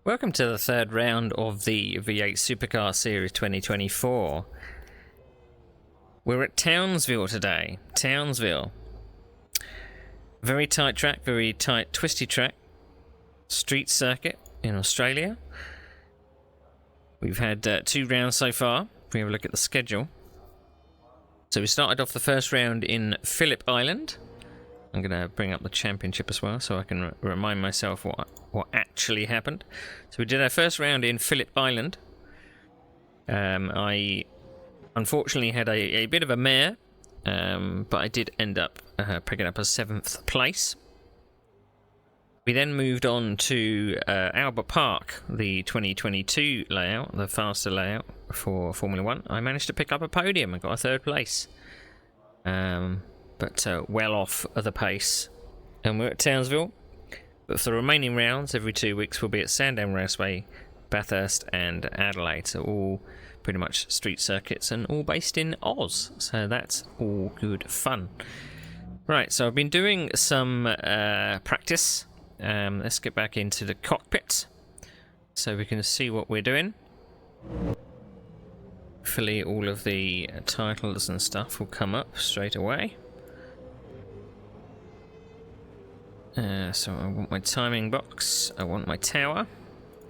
Welcome to the third round of the V8 Supercar Series 2024. We're at Townsville today. Townsville. Very tight track, very tight twisty track. Street circuit in Australia. We've had 2 rounds so far. If we have a look at the schedule. So we started off the first round in Phillip Island. I'm going to bring up the championship as well so I can remind myself what actually happened. So we did our first round in Phillip Island. I unfortunately had a bit of a mare, but I did end up picking up a 7th place. We then moved on to Albert Park, the 2022 layout, the faster layout for Formula 1. I managed to pick up a podium and got a 3rd place. But well off of the pace. And we're at Townsville. But for the remaining rounds, every 2 weeks we'll be at Sandown Raceway, Bathurst and Adelaide. So all pretty much street circuits and all based in Oz. So that's all good fun. Right, so I've been doing some practice. Let's get back into the cockpit so we can see what we're doing. Hopefully all of the titles and stuff will come up straight away. So I want my timing box, I want my tower,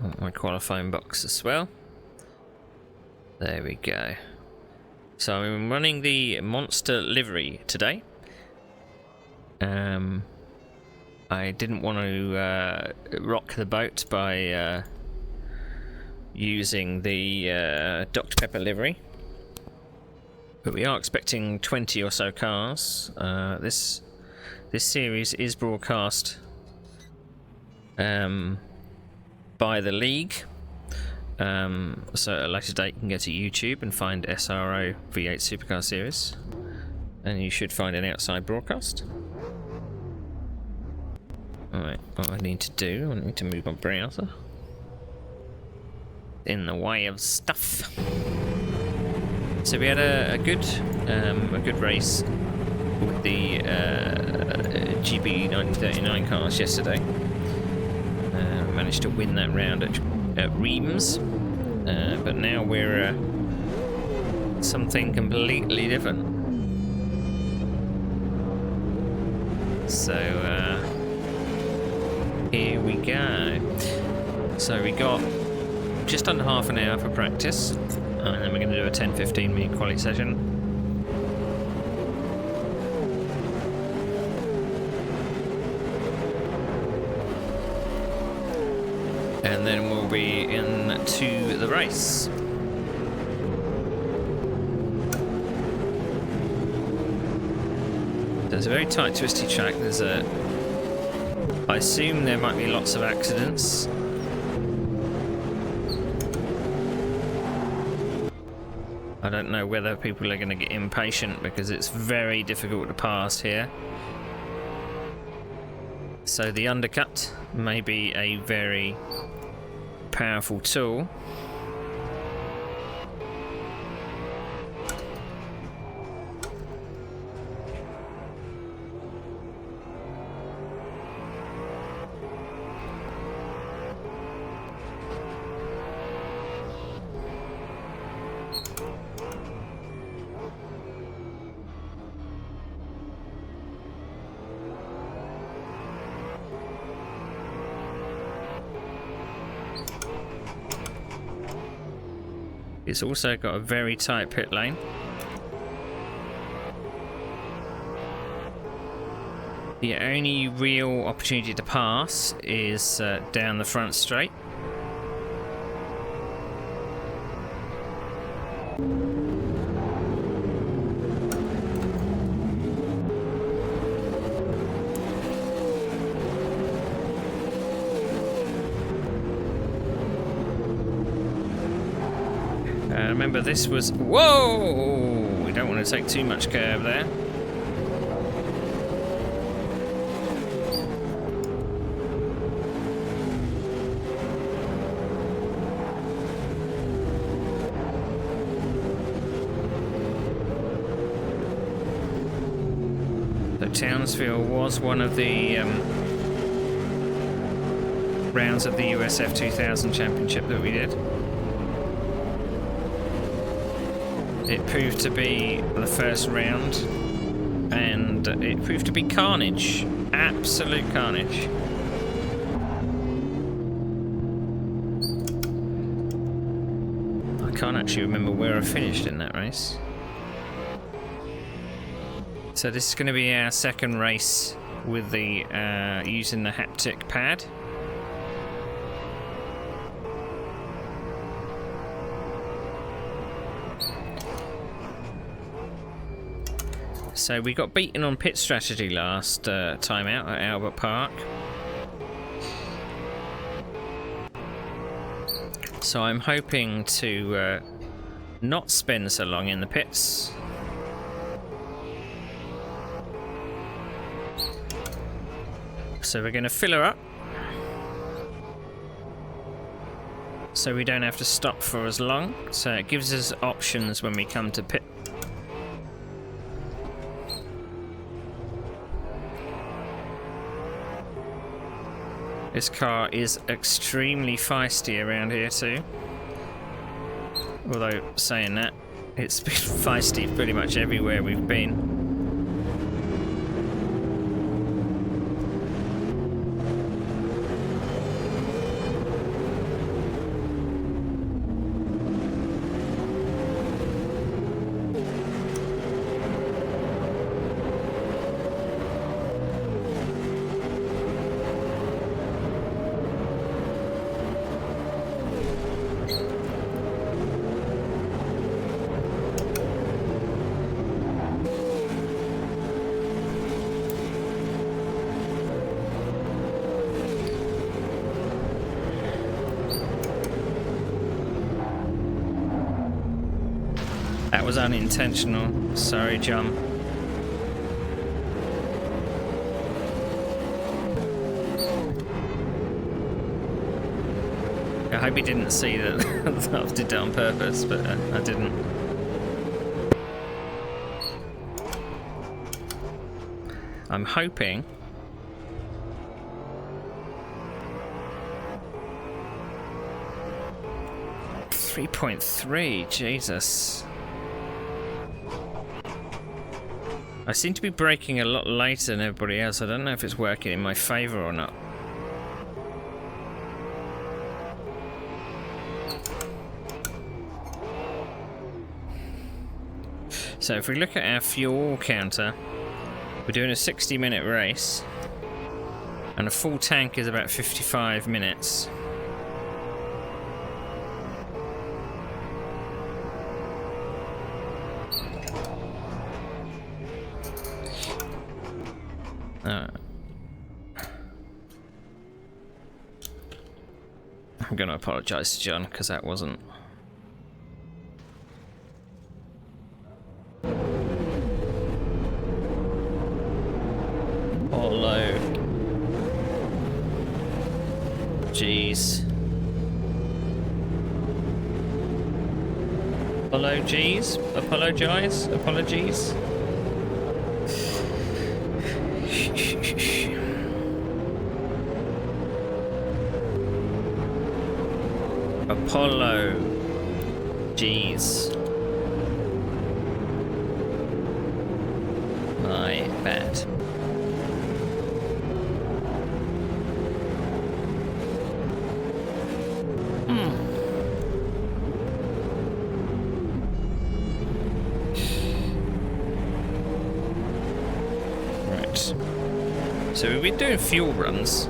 I want my qualifying box as well. There we go. So I'm running the Monster livery today. I didn't want to rock the boat by using the Dr. Pepper livery. But we are expecting 20 or so cars. This series is broadcast by the league, so at a later date you can go to YouTube and find SRO V8 Supercar Series, and you should find an outside broadcast. Alright, what I need to do, I need to move my browser in the way of stuff. So we had a good race with the GP 1939 cars yesterday. Managed to win that round at Reims, but now we're something completely different. So here we go. So we got just under half an hour for practice, and then we're going to do a 10-15 minute quality session. And then we'll be into the race. There's a very tight, twisty track. I assume there might be lots of accidents. I don't know whether people are going to get impatient because it's very difficult to pass here. So the undercut may be a very powerful tool. It's also got a very tight pit lane. The only real opportunity to pass is down the front straight. Remember, this was... Whoa! We don't want to take too much curve there. So Townsville was one of the rounds of the USF 2000 Championship that we did. It proved to be the first round, and it proved to be carnage. Absolute carnage. I can't actually remember where I finished in that race. So this is going to be our second race with the using the haptic pad. So we got beaten on pit strategy last time out at Albert Park. So I'm hoping to not spend so long in the pits. So we're going to fill her up, so we don't have to stop for as long. So it gives us options when we come to pit. This car is extremely feisty around here too. Although saying that, it's been feisty pretty much everywhere we've been. That was unintentional. Sorry, John. I hope he didn't see that I did that on purpose, but I didn't. I'm hoping. .3, Jesus. I seem to be braking a lot later than everybody else. I don't know if it's working in my favour or not. So if we look at our fuel counter, we're doing a 60-minute race, and a full tank is about 55 minutes. I'm going to apologise to John because that wasn't. Oh, low. Jeez. Apologies. Apologise. Apologies. Apollo. Jeez. My bad. Right. So we've been doing fuel runs.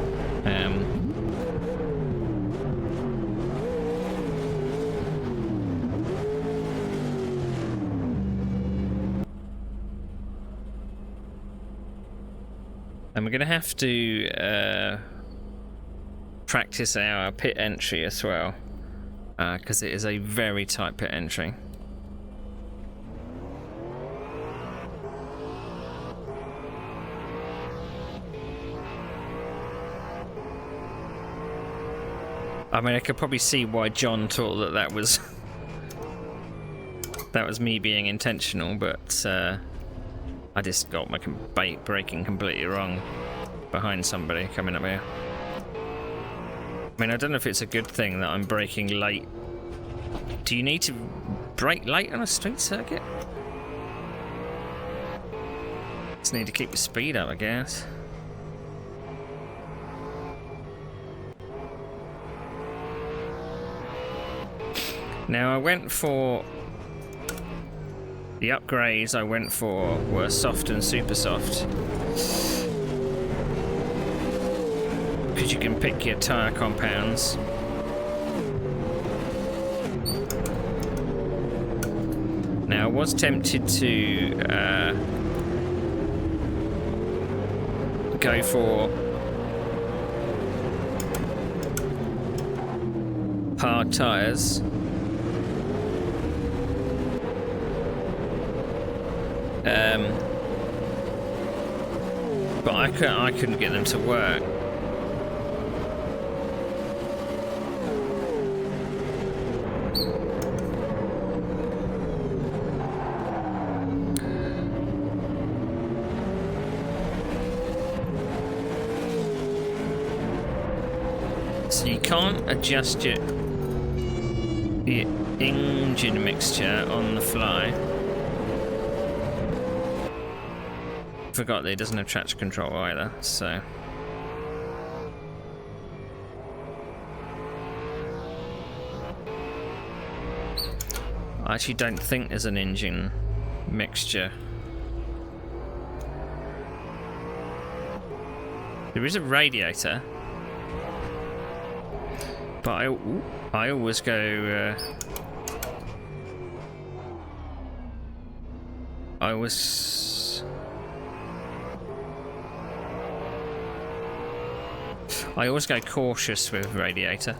And we're going to have to practice our pit entry as well, because it is a very tight pit entry. I mean, I could probably see why John thought that that was me being intentional, but I just got my braking completely wrong behind somebody coming up here. I mean, I don't know if it's a good thing that I'm braking late. Do you need to brake late on a street circuit? Just need to keep your speed up, I guess. Now, I went for... The upgrades I went for were soft and super soft. Because you can pick your tyre compounds. Now, I was tempted to go for hard tyres. But I couldn't get them to work. So you can't adjust the engine mixture on the fly. Forgot that it doesn't have traction control either, so I actually don't think there's an engine mixture. There is a radiator, but I always go I always go cautious with radiator.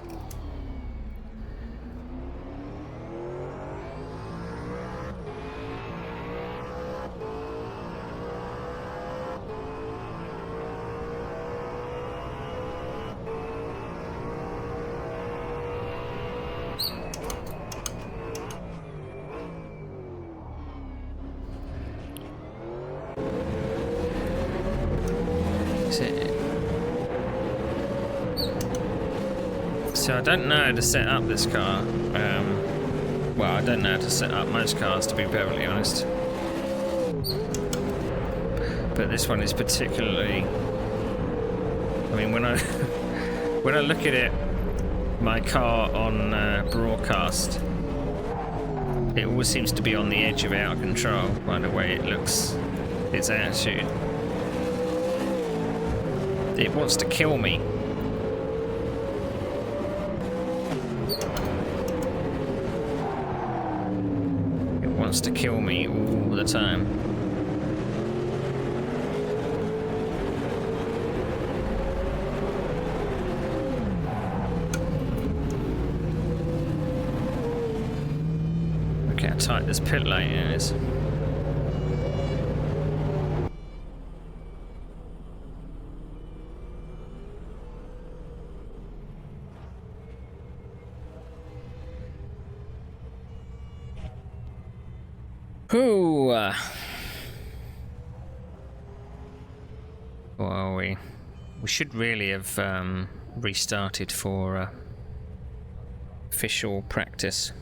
So I don't know how to set up this car. Well, I don't know how to set up most cars, to be perfectly honest. But this one is particularly... I mean, when I when I look at it, my car on broadcast, it always seems to be on the edge of out of control by the way it looks, its attitude. It wants to kill me. Wants to kill me all the time. Look how tight this pit lane is. Who? Where are we? We should really have restarted for official practice.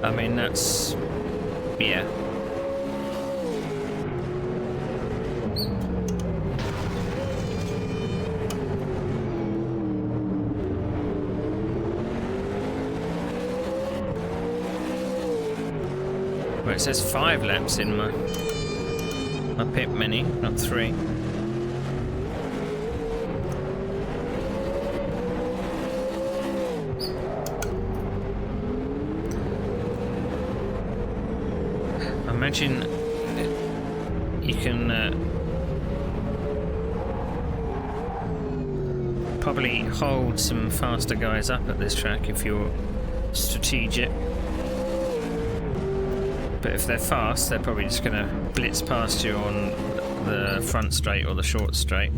I mean, that's... yeah. Well, it says 5 laps in my pit mini, not 3. imagine you can probably hold some faster guys up at this track if you're strategic. But if they're fast, they're probably just going to blitz past you on the front straight or the short straight.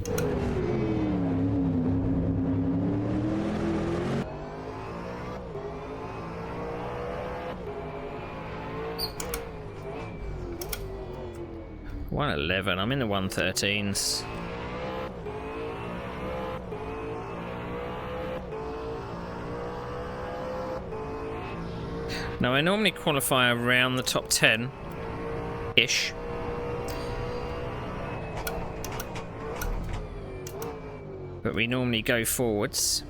$111. I'm in the 113s. Now I normally qualify around the top 10-ish. But we normally go forwards.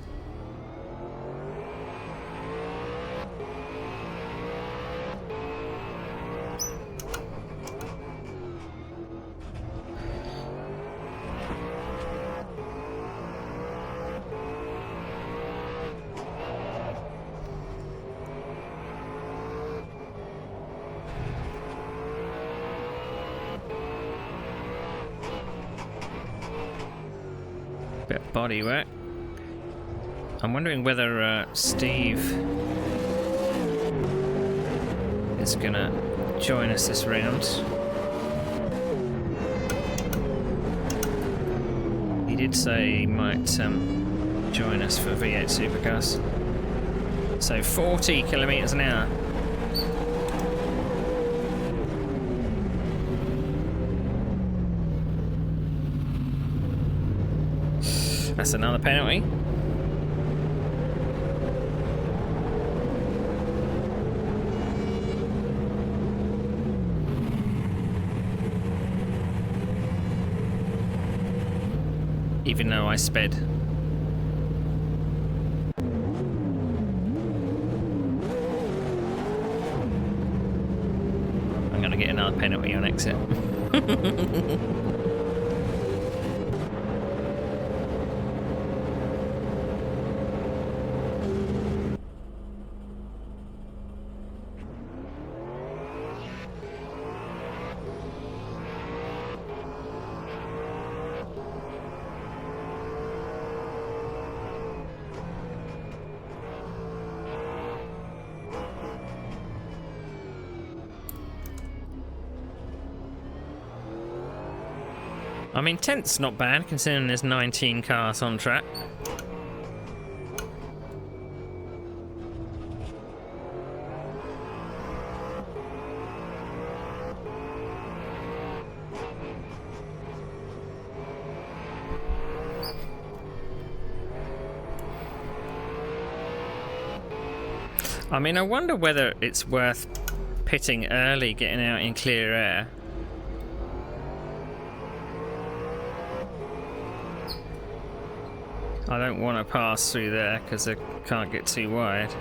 Bit of body work. I'm wondering whether Steve is gonna join us this round. He did say he might join us for V8 Supercars. So 40 kilometers an hour. That's another penalty. Even though I sped. I'm gonna get another penalty on exit. I mean, 10th's not bad considering there's 19 cars on track. I mean, I wonder whether it's worth pitting early, getting out in clear air. I don't want to pass through there because I can't get too wide.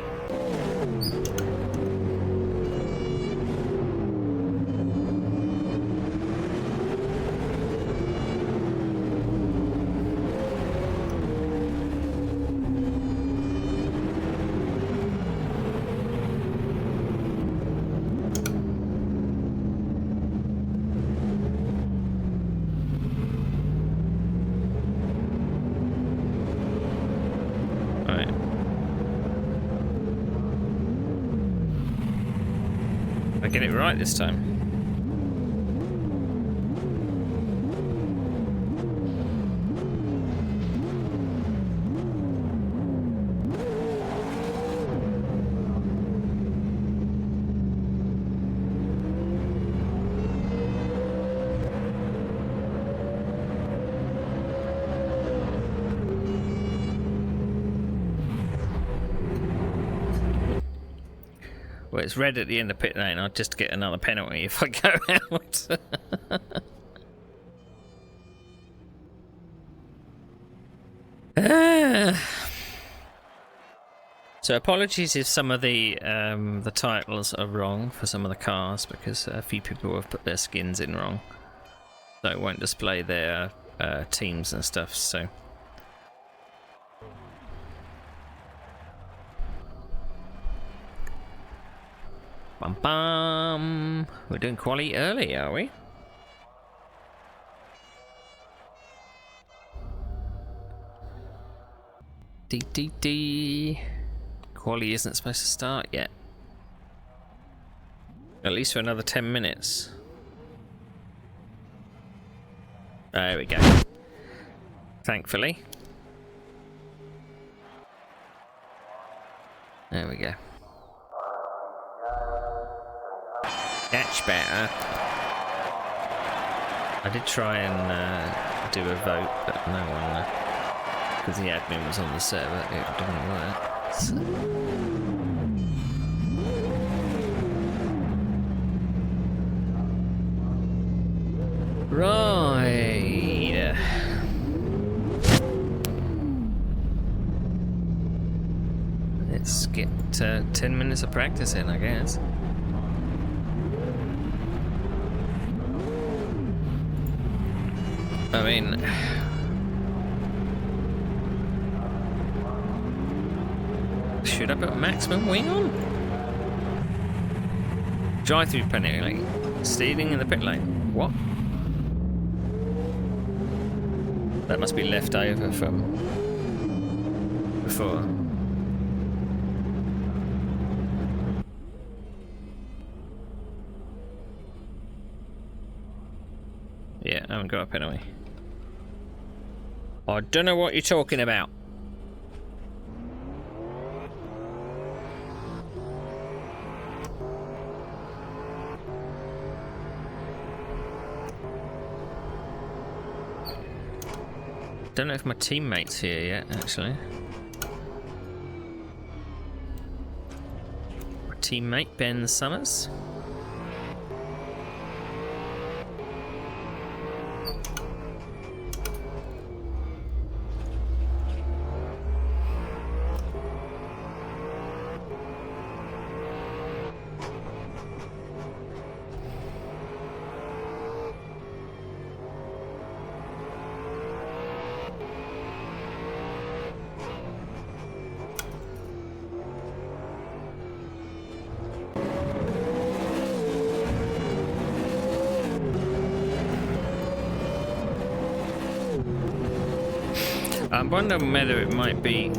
Get it right this time. Well, it's red at the end of pit lane. I'll just get another penalty if I go out. So apologies if some of the titles are wrong for some of the cars, because a few people have put their skins in wrong, so it won't display their teams and stuff. So. Bum bum. We're doing quali early, are we? D. Quali isn't supposed to start yet. At least for another 10 minutes. There we go. Thankfully. There we go. Catch better. I did try and do a vote, but no one, because the admin was on the server, it didn't work. So. Right. Let's get 10 minutes of practice in, I guess. I mean, should I put maximum wing on? Drive through penalty, stealing in the pit lane. What? That must be left over from before. Yeah, I haven't got a penalty. I don't know what you're talking about. Don't know if my teammate's here yet, actually. My teammate, Ben Summers. I wonder whether it might be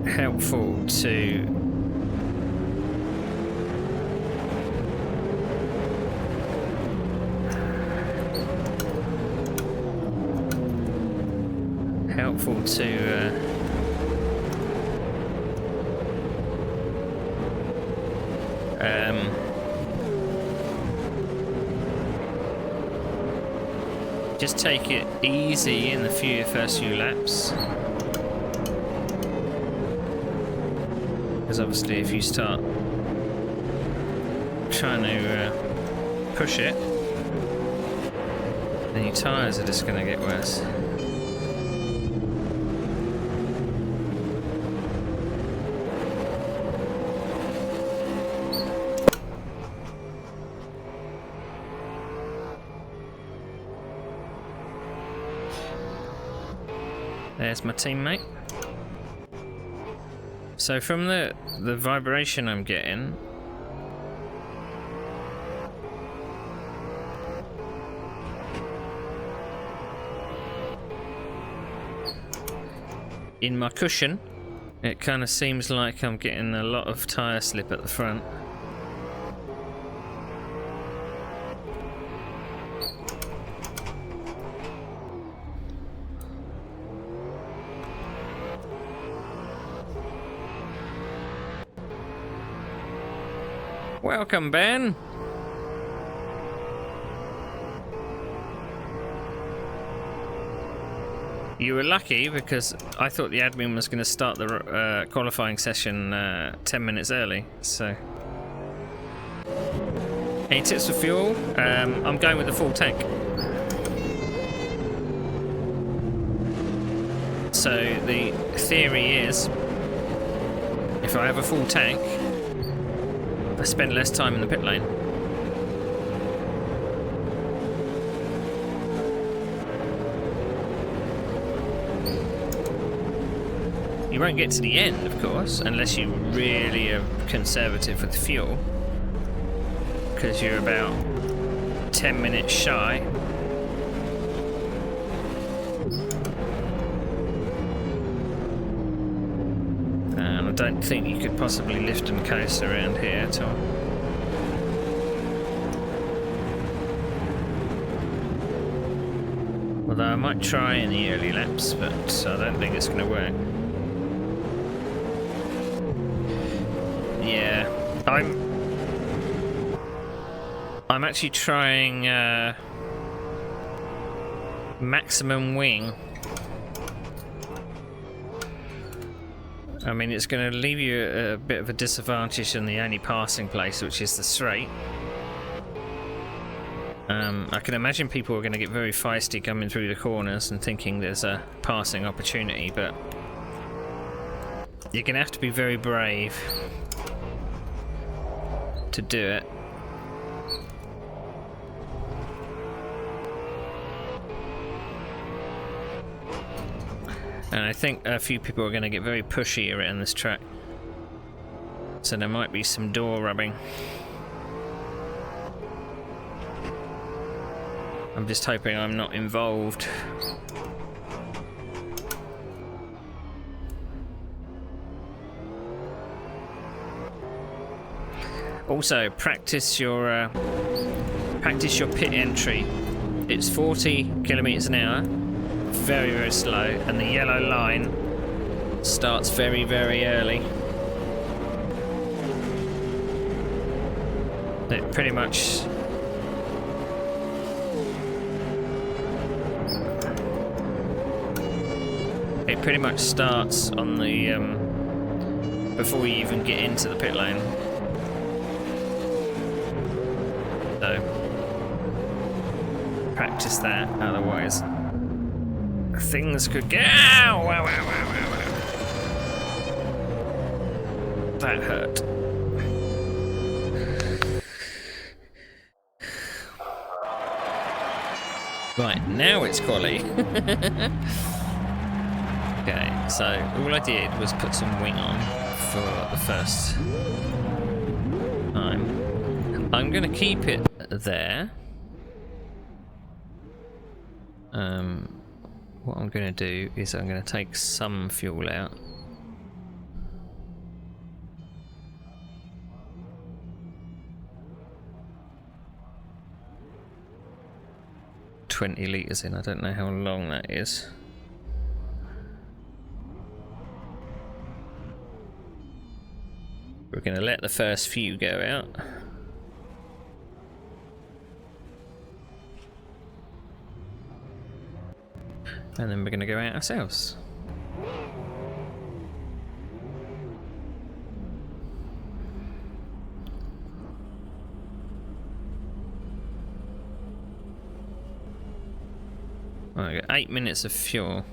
helpful to just take it easy in the first few laps, because obviously if you start trying to push it, then your tyres are just going to get worse. There's my teammate. So from the vibration I'm getting, in my cushion, it kind of seems like I'm getting a lot of tyre slip at the front. Welcome, Ben. You were lucky because I thought the admin was going to start the qualifying session 10 minutes early. So, any tips for fuel? I'm going with the full tank. So the theory is, if I have a full tank, I spend less time in the pit lane. You won't get to the end, of course, unless you really are conservative with fuel. because you're about 10 minutes shy. And I don't think you could possibly lift and coast around here at all. Although I might try in the early laps, but I don't think it's going to work. Yeah, I'm actually trying maximum wing. I mean, it's going to leave you a bit of a disadvantage in the only passing place, which is the straight. I can imagine people are going to get very feisty coming through the corners and thinking there's a passing opportunity, but you're going to have to be very brave to do it. And I think a few people are going to get very pushy around this track, so there might be some door rubbing. I'm just hoping I'm not involved. Also, practice your pit entry. It's 40 kilometers an hour, very, very slow, and the yellow line starts very, very early. It pretty much starts on the before you even get into the pit lane. So practice that, otherwise things could get. Ow! Wow, wow, wow, wow, wow. That hurt. Right, now it's quali. Okay, so all I did was put some wing on for the first time. I'm going to keep it there. What I'm going to do is I'm going to take some fuel out. $20 litres in, I don't know how long that is. We're going to let the first few go out. And then we're going to go out ourselves. Right, we've got 8 minutes of fuel.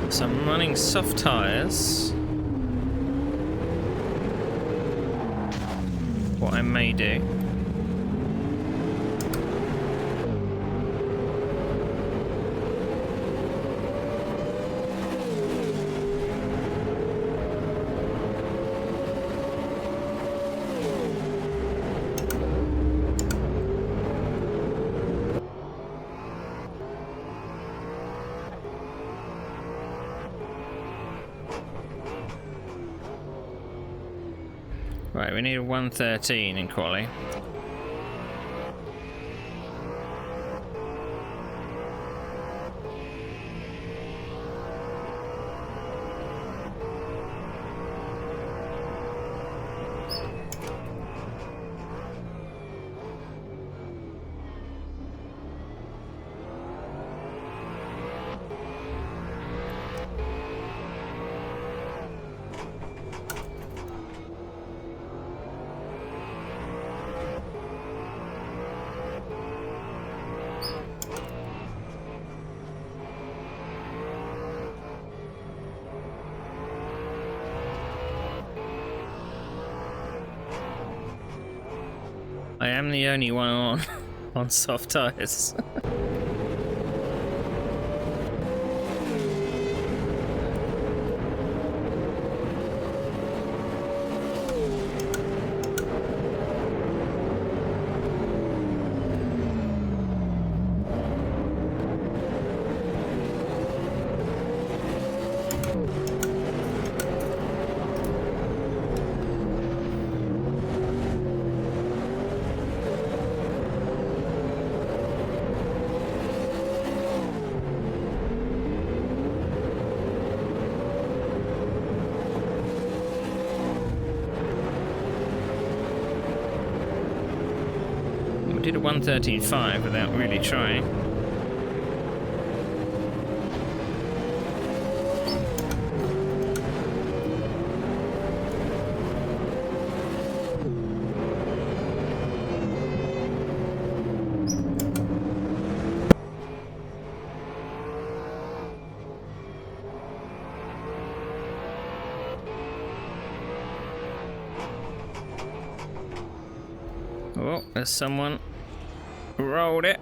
So I'm running soft tyres. What I may do . Right, we need a 113 in quali. I am the only one on on soft tyres. Did a 1:13.5 without really trying. Oh, there's someone. Rolled it.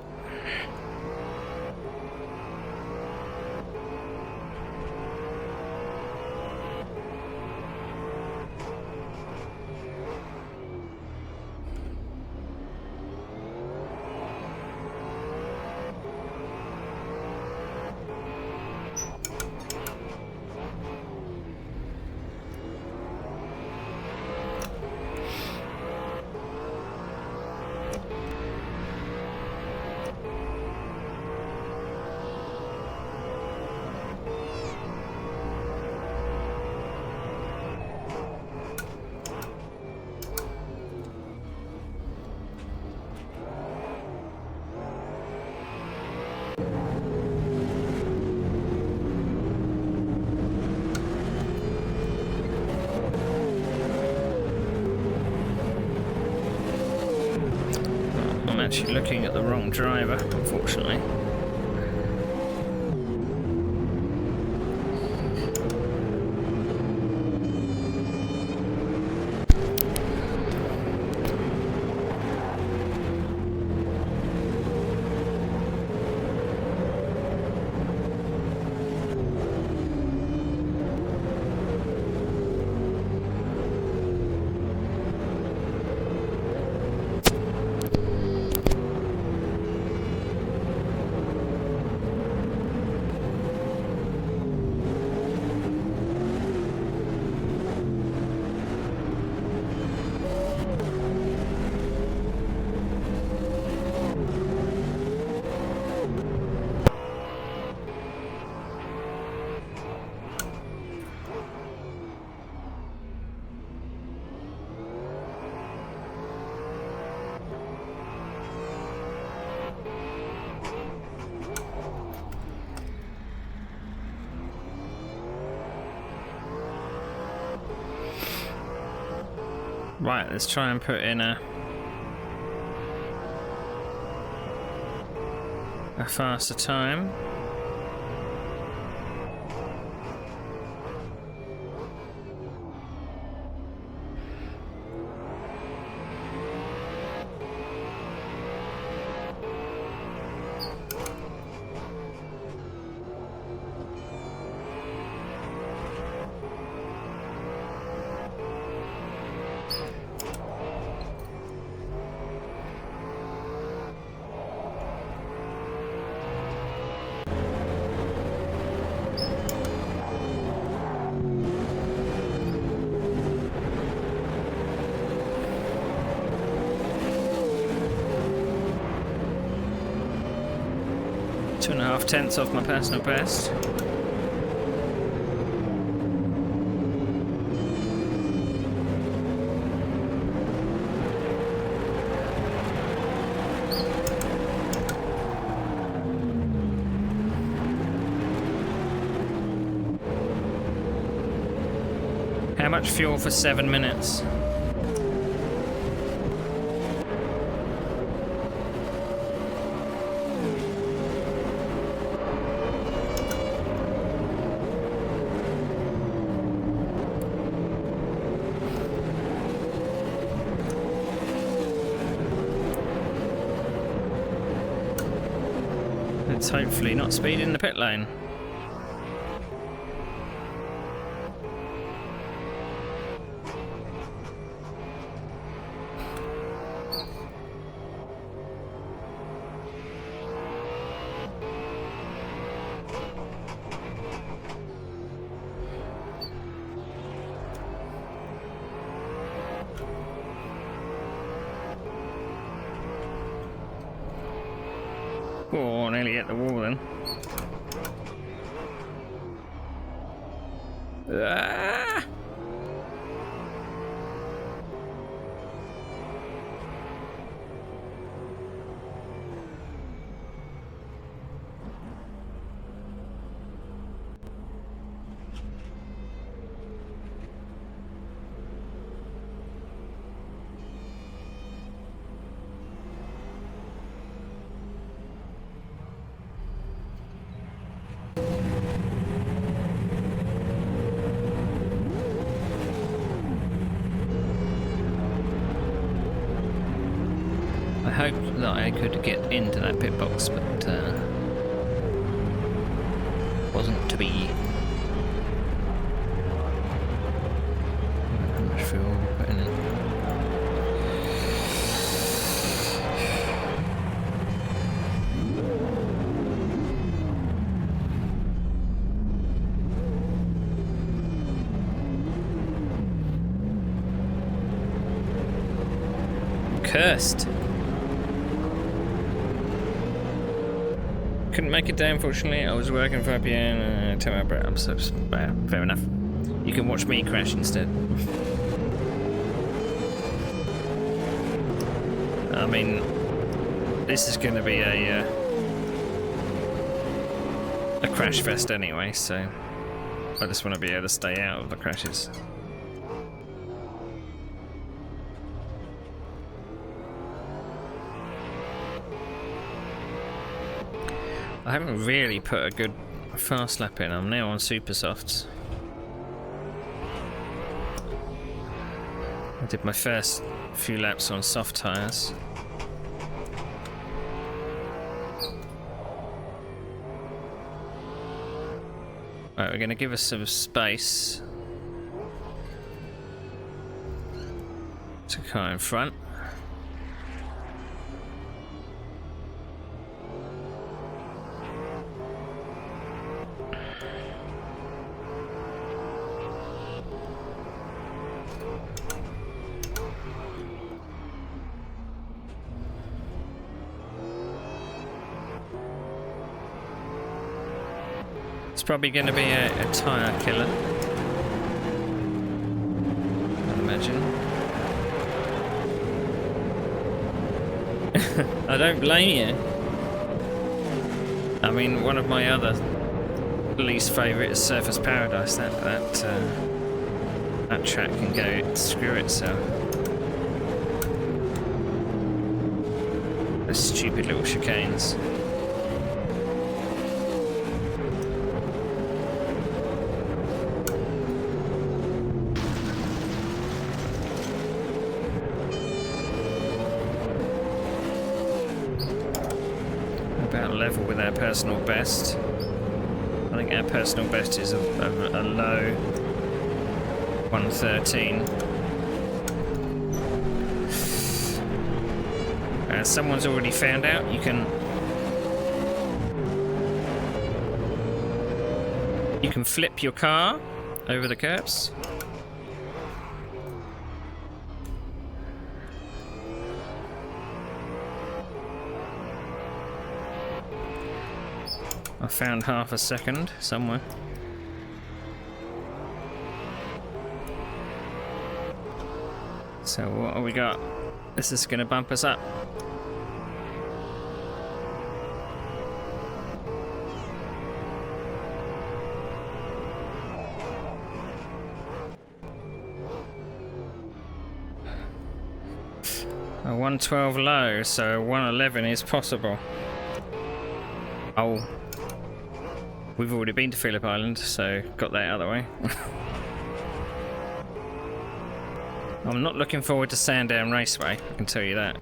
I'm actually looking at the wrong driver, unfortunately. Right, let's try and put in a faster time. Two and a half tenths off my personal best. How much fuel for 7 minutes? Let's hopefully not speed in the pit lane. Oh, nearly hit the wall then. Ah! I hoped that I could get into that pit box, but wasn't to be. How much fuel we're putting in? Cursed. Couldn't make it day, unfortunately. I was working 5 p.m. Tell my breath. I'm so bad. Fair enough. You can watch me crash instead. I mean, this is going to be a crash fest anyway, so I just want to be able to stay out of the crashes. I haven't really put a good fast lap in. I'm now on super softs. I did my first few laps on soft tyres. Right, we're going to give us some space to car in front. It's probably going to be a tyre killer, I imagine. I don't blame you. I mean, one of my other least favourite is Surfers Paradise. That track can go screw itself. Those stupid little chicanes. About level with our personal best. I think our personal best is a low 113. As someone's already found out, you can flip your car over the curbs. I found half a second somewhere. So what have we got? This is going to bump us up. A 112 low, so 111 is possible. Oh. We've already been to Phillip Island, so got that out of the way. I'm not looking forward to Sandown Raceway, I can tell you that.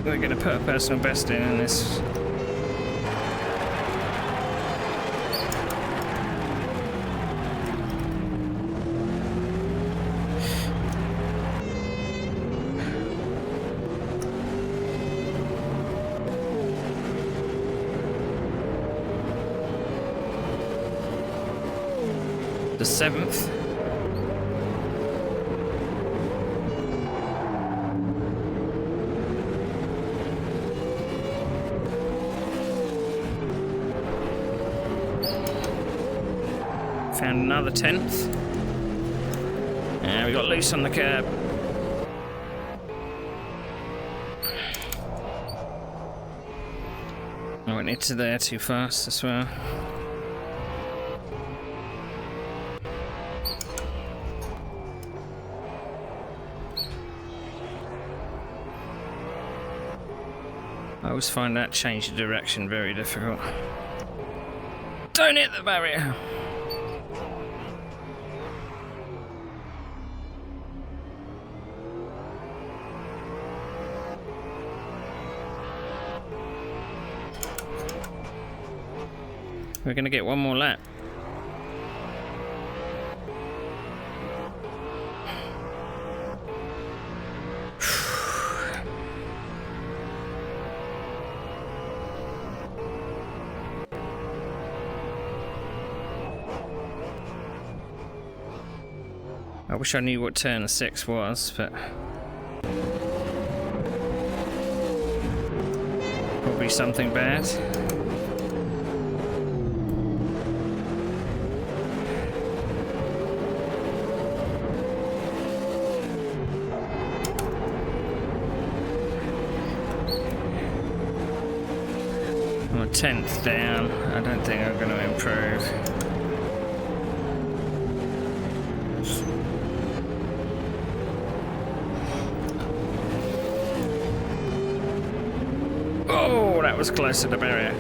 We're going to put a personal best in this. The 7th. Found another 10th. And we got loose on the curb. I went into there too fast as well. I always find that change of direction very difficult. Don't hit the barrier! We're going to get one more lap. I wish I knew what turn 6 was, but probably something bad. I'm a 10th down. I don't think I'm going to improve. Oh, that was close to the barrier.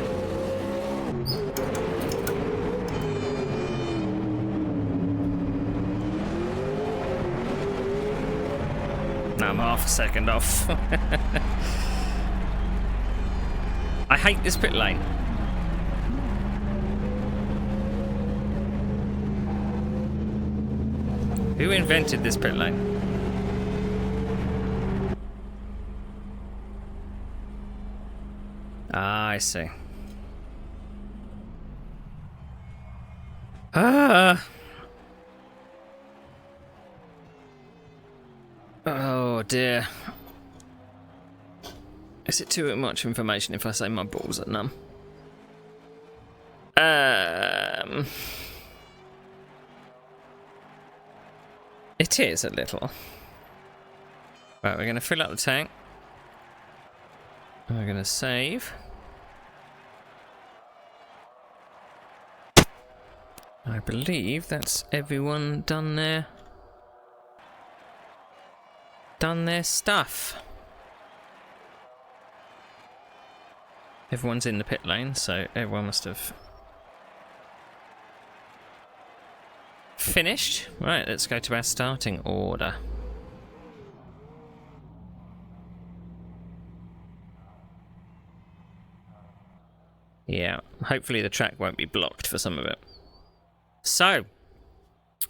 Now I'm half a second off. I hate this pit lane. Who invented this pit lane? Ah, I see. Ah. Oh dear. Is it too much information if I say my balls are numb? It is a little. Right, we're going to fill up the tank. We're going to save. I believe that's everyone done their stuff. Everyone's in the pit lane, so everyone must have finished. Right, let's go to our starting order. Yeah, hopefully the track won't be blocked for some of it. So,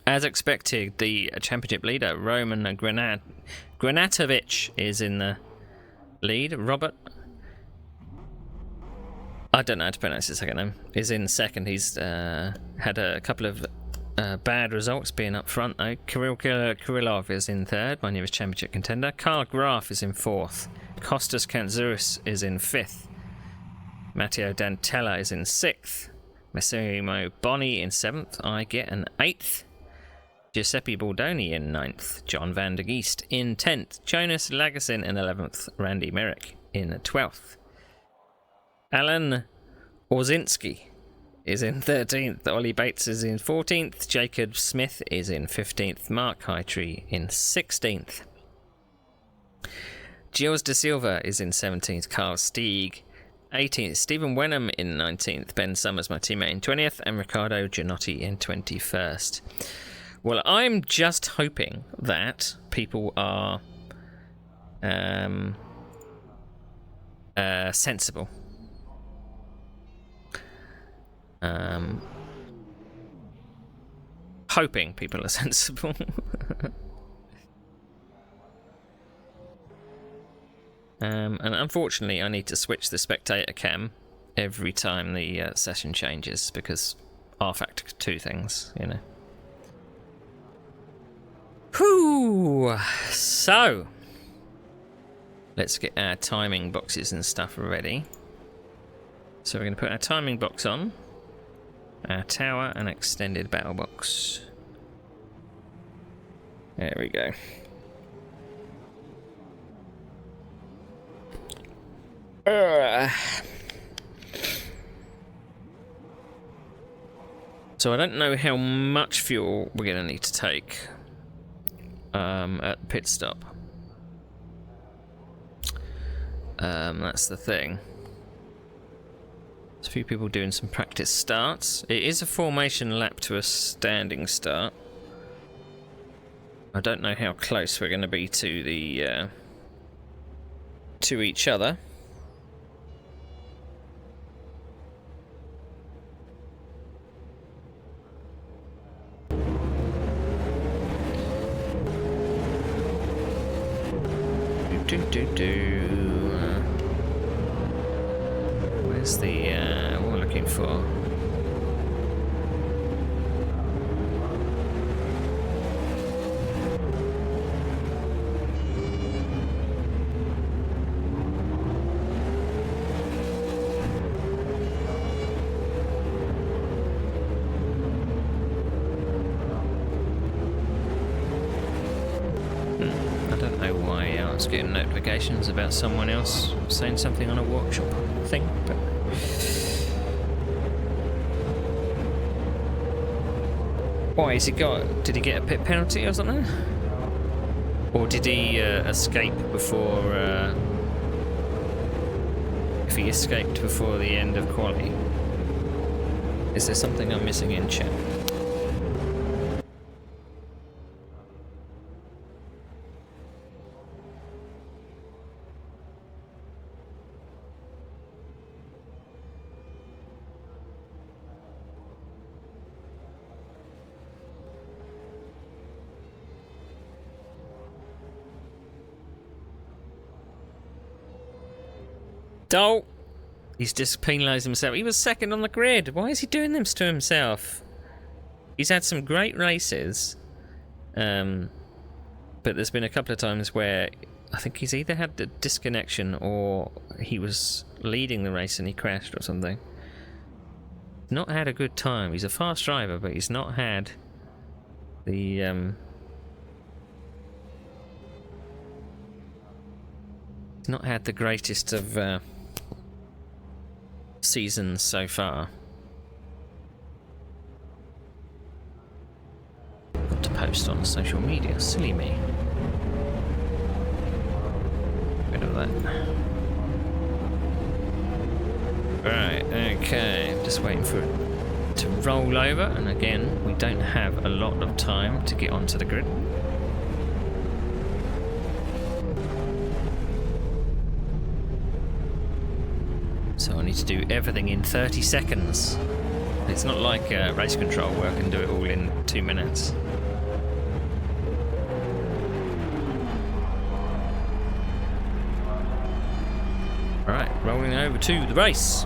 as expected, the championship leader, Roman Granatovic, is in the lead. Robert, I don't know how to pronounce his second name, is in second. He's had a couple of bad results being up front, though. Kirill Kirillov is in third, my nearest championship contender. Karl Graf is in fourth. Kostas Kantzouris is in fifth. Matteo Dantella is in sixth. Massimo Boni in seventh. I get an eighth. Giuseppe Baldoni in ninth. John van der Geest in 10th. Jonas Lagerson in 11th. Randy Merrick in 12th. Alan Orzinski is in 13th. Ollie Bates is in 14th. Jacob Smith is in 15th. Mark Hightree in 16th. Gilles de Silva is in 17th. Carl Stieg 18th. Stephen Wenham in 19th. Ben Summers, my teammate, in 20th. And Riccardo Gianotti in 21st. Well, I'm just hoping that people are sensible. Hoping people are sensible. And unfortunately I need to switch the spectator cam every time the session changes because R-Factor 2 things, you know. Whew! So, let's get our timing boxes and stuff ready. So we're going to put our timing box on, our tower and extended battle box. There we go. So I don't know how much fuel we're going to need to take at the pit stop. That's the thing. There's a few people doing some practice starts. It is a formation lap to a standing start. I don't know how close we're going to be to the to each other. Where's the what we're looking for? Getting notifications about someone else saying something on a workshop thing, but why has he got? Did he get a pit penalty or something? Or did he escape before? If he escaped before the end of quali, is there something I'm missing in chat? Oh, he's just penalised himself. He was second on the grid. Why is he doing this to himself? He's had some great races, but there's been a couple of times where I think he's either had the disconnection or he was leading the race and he crashed or something. Not had a good time. He's a fast driver, but he's not had the he's not had the greatest of seasons so far. Got to post on social media, silly me. Rid of that. Right, okay, just waiting for it to roll over, and again, we don't have a lot of time to get onto the grid. So I need to do everything in 30 seconds. It's not like race control where I can do it all in 2 minutes. Alright, rolling over to the race.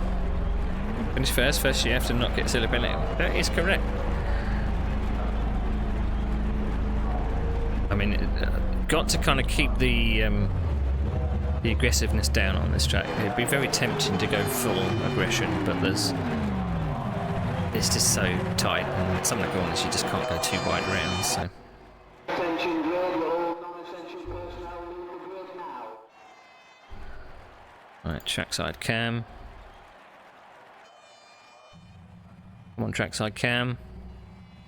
Finish first. First you have to not get silly penalty. That is correct. I mean, got to kind of keep the aggressiveness down on this track. It'd be very tempting to go full aggression, but it's just so tight, and some of the corners you just can't go too wide around. So. Right, trackside cam. Come on, trackside cam.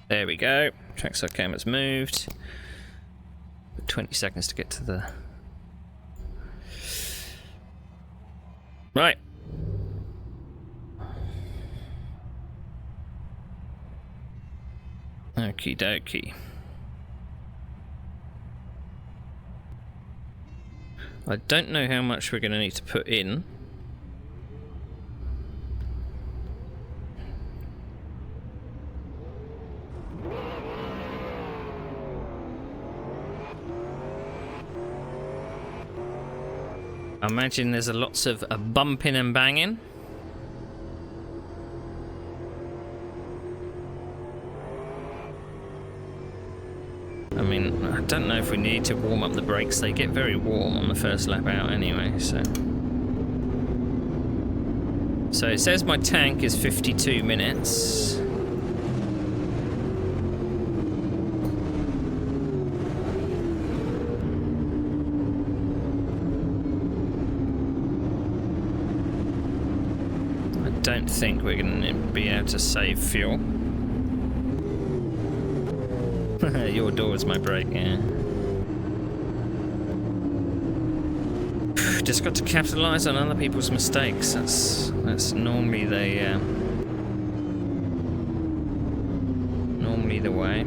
There we go. Trackside cam has moved. 20 seconds to get to the. Right. Okie dokie. I don't know how much we're going to need to put in I imagine there's lots of bumping and banging. I mean, I don't know if we need to warm up the brakes. They get very warm on the first lap out anyway, so... So it says my tank is 52 minutes. I don't think we're going to be able to save fuel. Your door is my brake, yeah. Just got to capitalise on other people's mistakes. That's normally the way.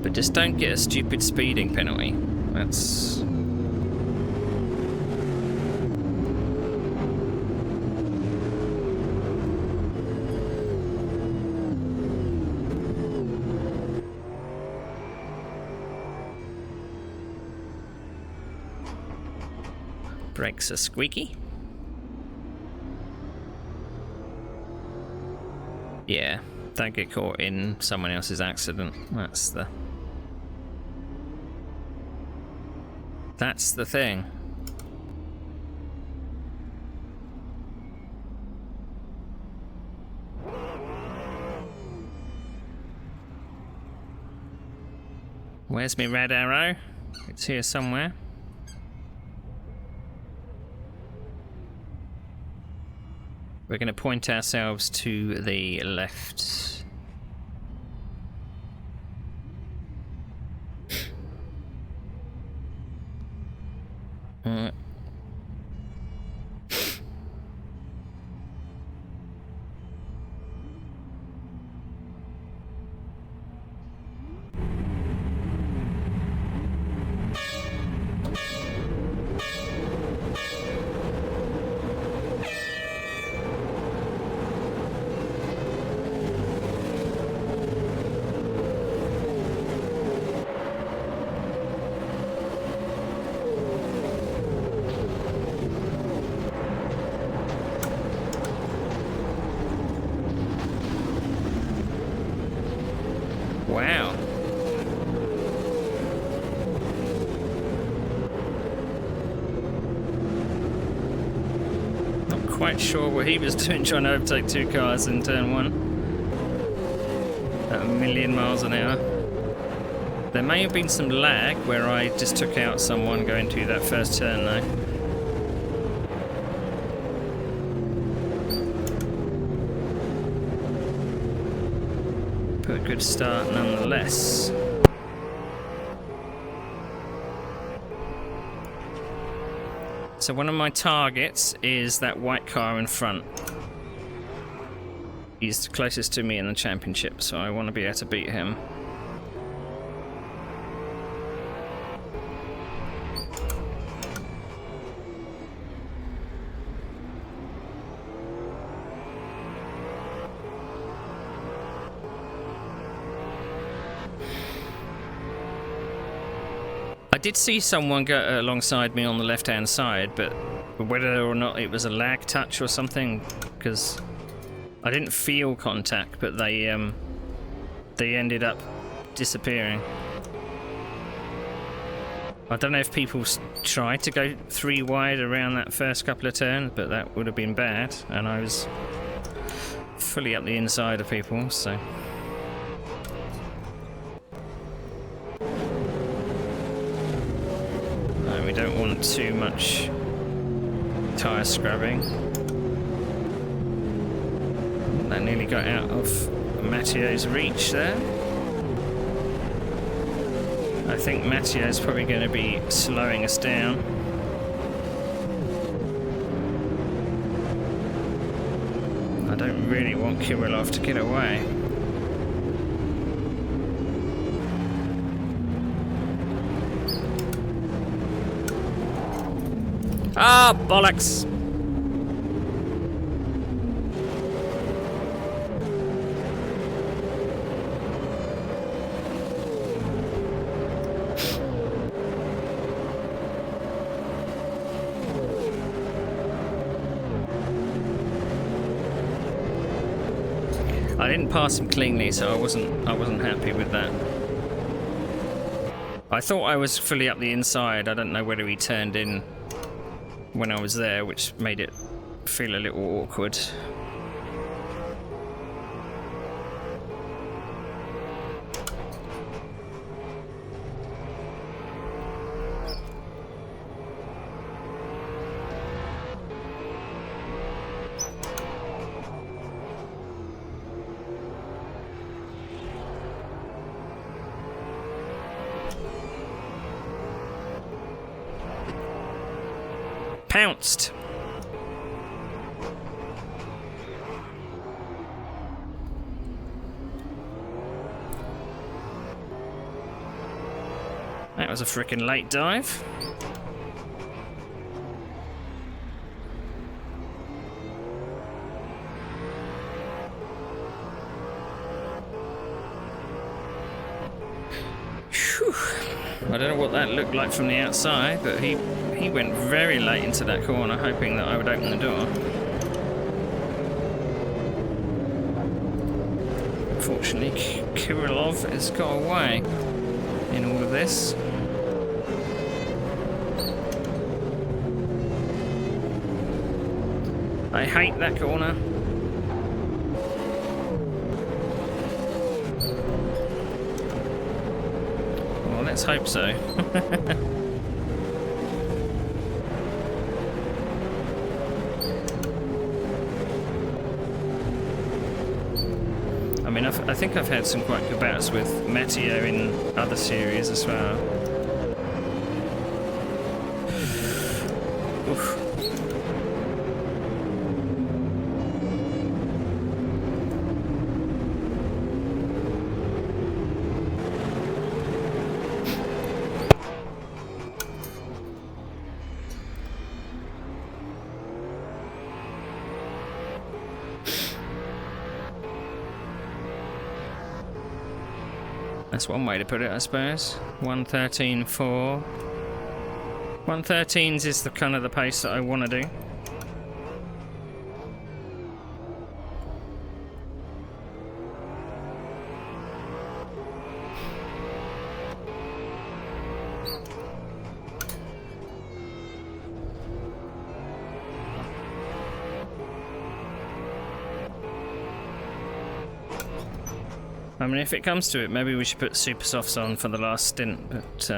But just don't get a stupid speeding penalty. That's... Brakes are squeaky. Yeah, don't get caught in someone else's accident. That's the thing. Where's my red arrow? It's here somewhere. We're going to point ourselves to the left. Wow. Not quite sure what he was doing trying to overtake two cars in turn one at 1,000,000 miles an hour. There may have been some lag where I just took out someone going to that first turn though. But a good start nonetheless. So one of my targets is that white car in front. He's the closest to me in the championship, so I want to be able to beat him. I did see someone go alongside me on the left-hand side, but whether or not it was a lag touch or something, because I didn't feel contact, but they ended up disappearing. I don't know if people tried to go 3 wide around that first couple of turns, but that would have been bad, and I was fully up the inside of people, so... We don't want too much tyre scrubbing. That nearly got out of Matteo's reach there. I think Matteo's probably going to be slowing us down. I don't really want Kirillov to get away. Ah, bollocks! I didn't pass him cleanly, so I wasn't happy with that. I thought I was fully up the inside. I don't know whether he turned in when I was there, which made it feel a little awkward. Pounced. That was a frickin' late dive. Whew. I don't know what that looked like from the outside, but he went very late into that corner, hoping that I would open the door. Unfortunately, Kirillov has got away in all of this. I hate that corner. Well, let's hope so. I mean, I think I've had some quite good bouts with Matteo in other series as well. Oof. That's one way to put it, I suppose. 1:13.4. 1:13s is the kind of the pace that I want to do. I mean, if it comes to it, maybe we should put super softs on for the last stint, but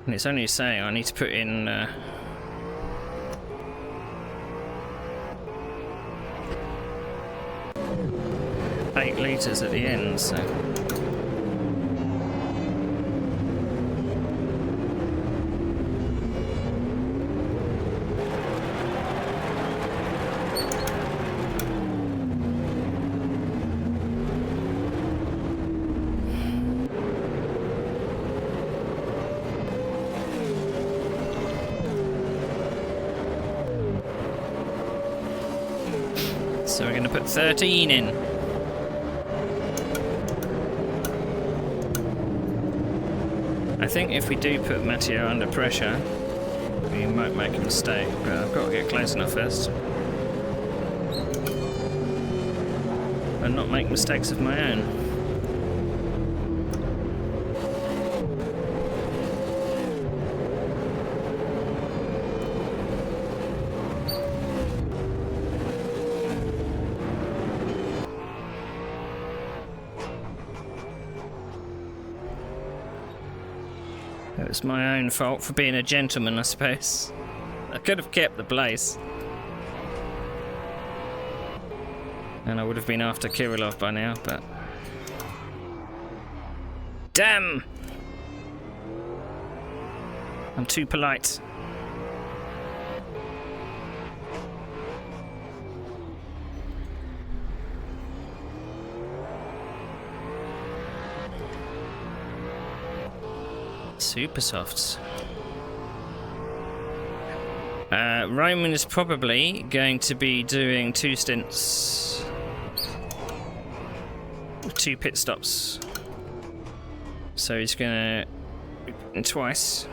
and it's only saying I need to put in 8 litres at the end, so. So we're going to put 13 in. I think if we do put Matteo under pressure, we might make a mistake, but I've got to get close enough first. And not make mistakes of my own. It was my own fault for being a gentleman, I suppose. I could have kept the place. And I would have been after Kirillov by now, but... Damn! I'm too polite. Super softs. Roman is probably going to be doing 2 stints, 2 pit stops. So he's gonna twice.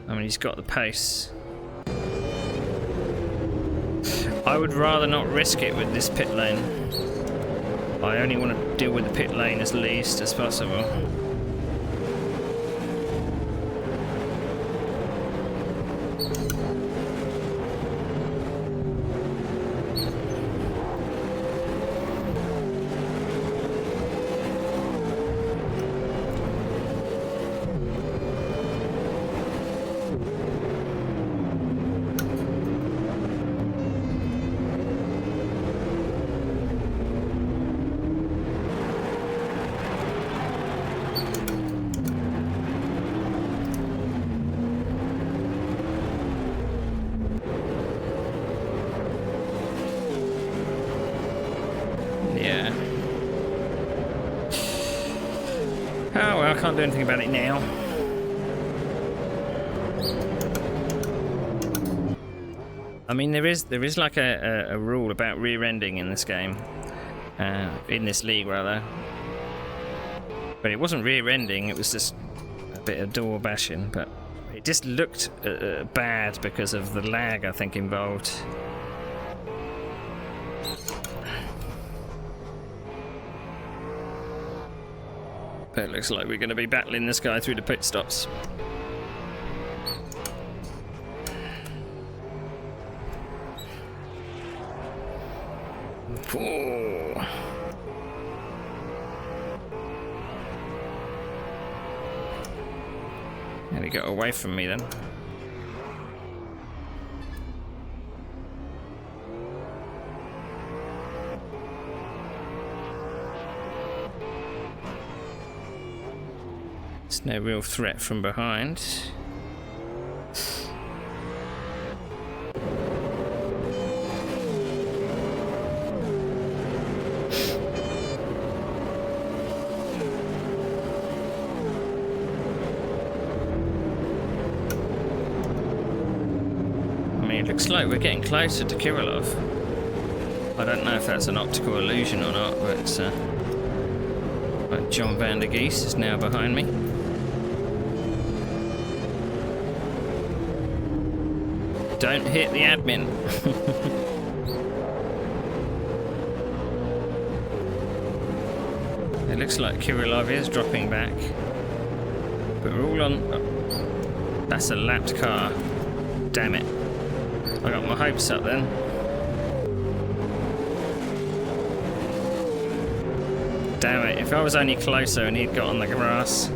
I mean, he's got the pace. I would rather not risk it with this pit lane. I only want to deal with the pit lane as least as possible. Yeah. Oh well, I can't do anything about it now. I mean, there is like a rule about rear-ending in this game, in this league rather. But it wasn't rear-ending; it was just a bit of door bashing. But it just looked bad because of the lag, I think, involved. It looks like we're going to be battling this guy through the pit stops. Oh. And he got away from me then. There's no real threat from behind. I mean, it looks like we're getting closer to Kirillov. I don't know if that's an optical illusion or not, but John Van der Geest is now behind me. Don't hit the admin. It looks like Kirillov is dropping back. But we're all on... Oh, that's a lapped car. Damn it. I got my hopes up then. Damn it, if I was only closer and he'd got on the grass.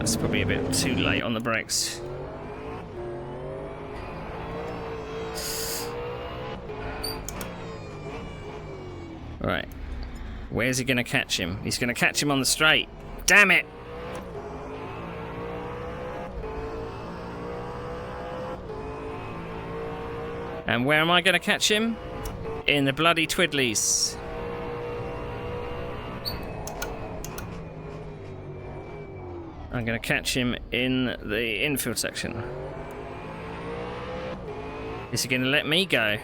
It's probably a bit too late on the brakes. Right. Where's he going to catch him? He's going to catch him on the straight. Damn it! And where am I going to catch him? In the bloody twiddlies. I'm going to catch him in the infield section. Is he going to let me go?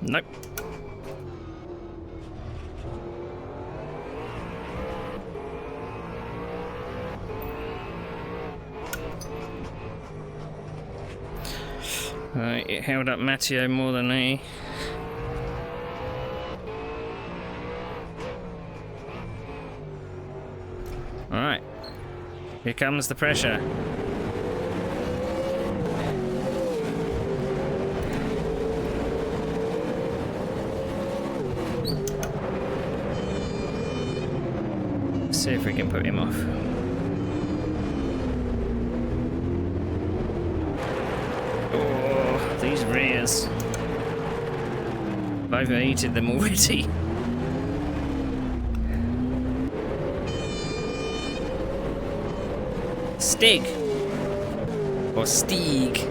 Nope. Right, it held up Matteo more than me. Alright, here comes the pressure. Let's see if we can put him off. Oh, these rears. I've overheated them already. Stig or Stieg.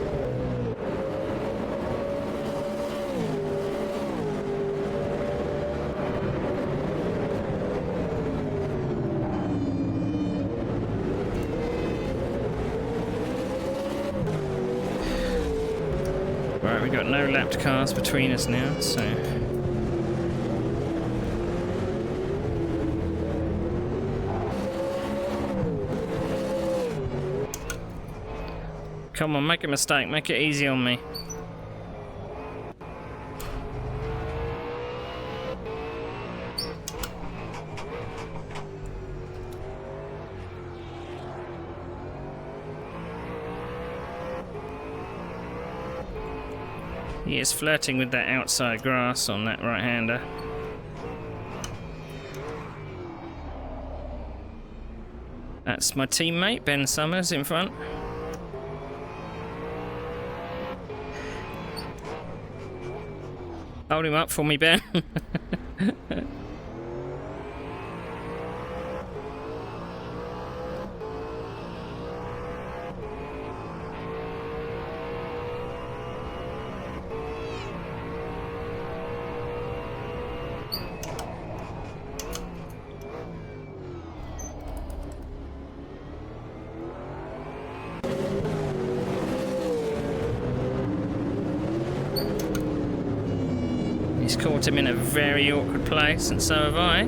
Right, we got no lapped cars between us now, so Come on, make a mistake. Make it easy on me. He is flirting with that outside grass on that right-hander. That's my teammate, Ben Summers, in front. Hold him up for me, Ben. He's caught him in a very awkward place, and so have I.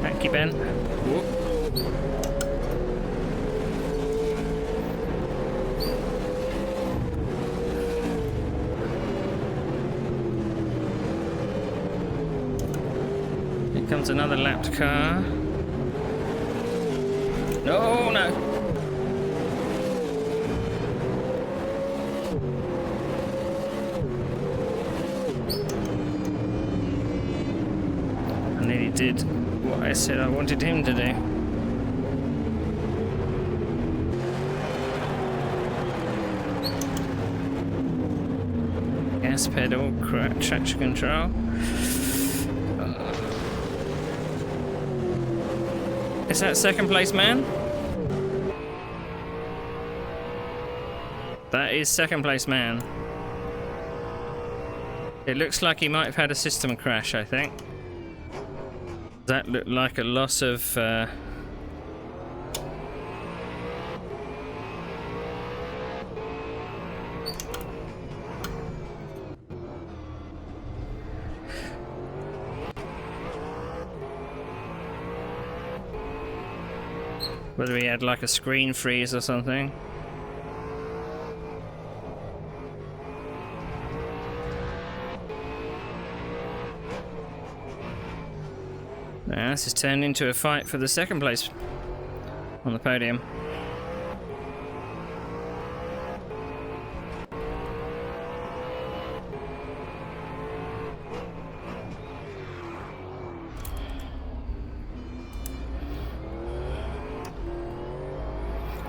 Thank you, Ben. Whoop. Here comes another lapped car. No, no. He did what I said I wanted him to do. Gas pedal, traction control. Is that second place man? That is second place man. It looks like he might have had a system crash, I think. That looked like a loss of whether he had like a screen freeze or something. Now this has turned into a fight for the second place on the podium.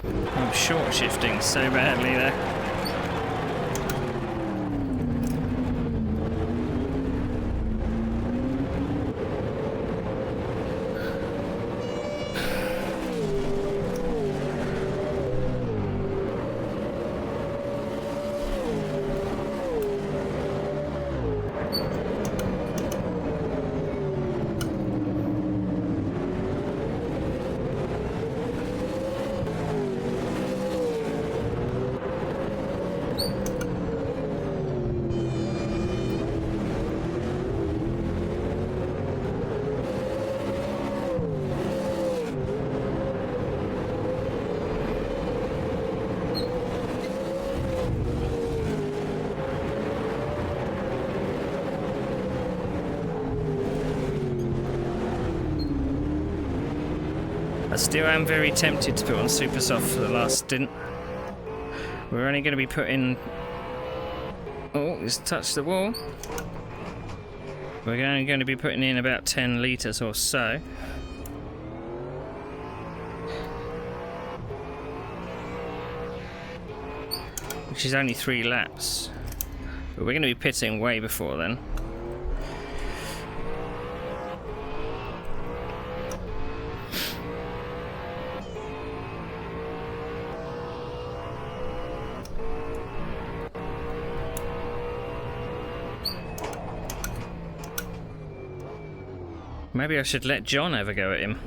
I'm short shifting so badly there. I still am very tempted to put on super soft for the last stint. We're only going to be putting... Oh, he's touched the wall. We're only going to be putting in about 10 litres or so. Which is only 3 laps. But we're going to be pitting way before then. Maybe I should let John have a go at him.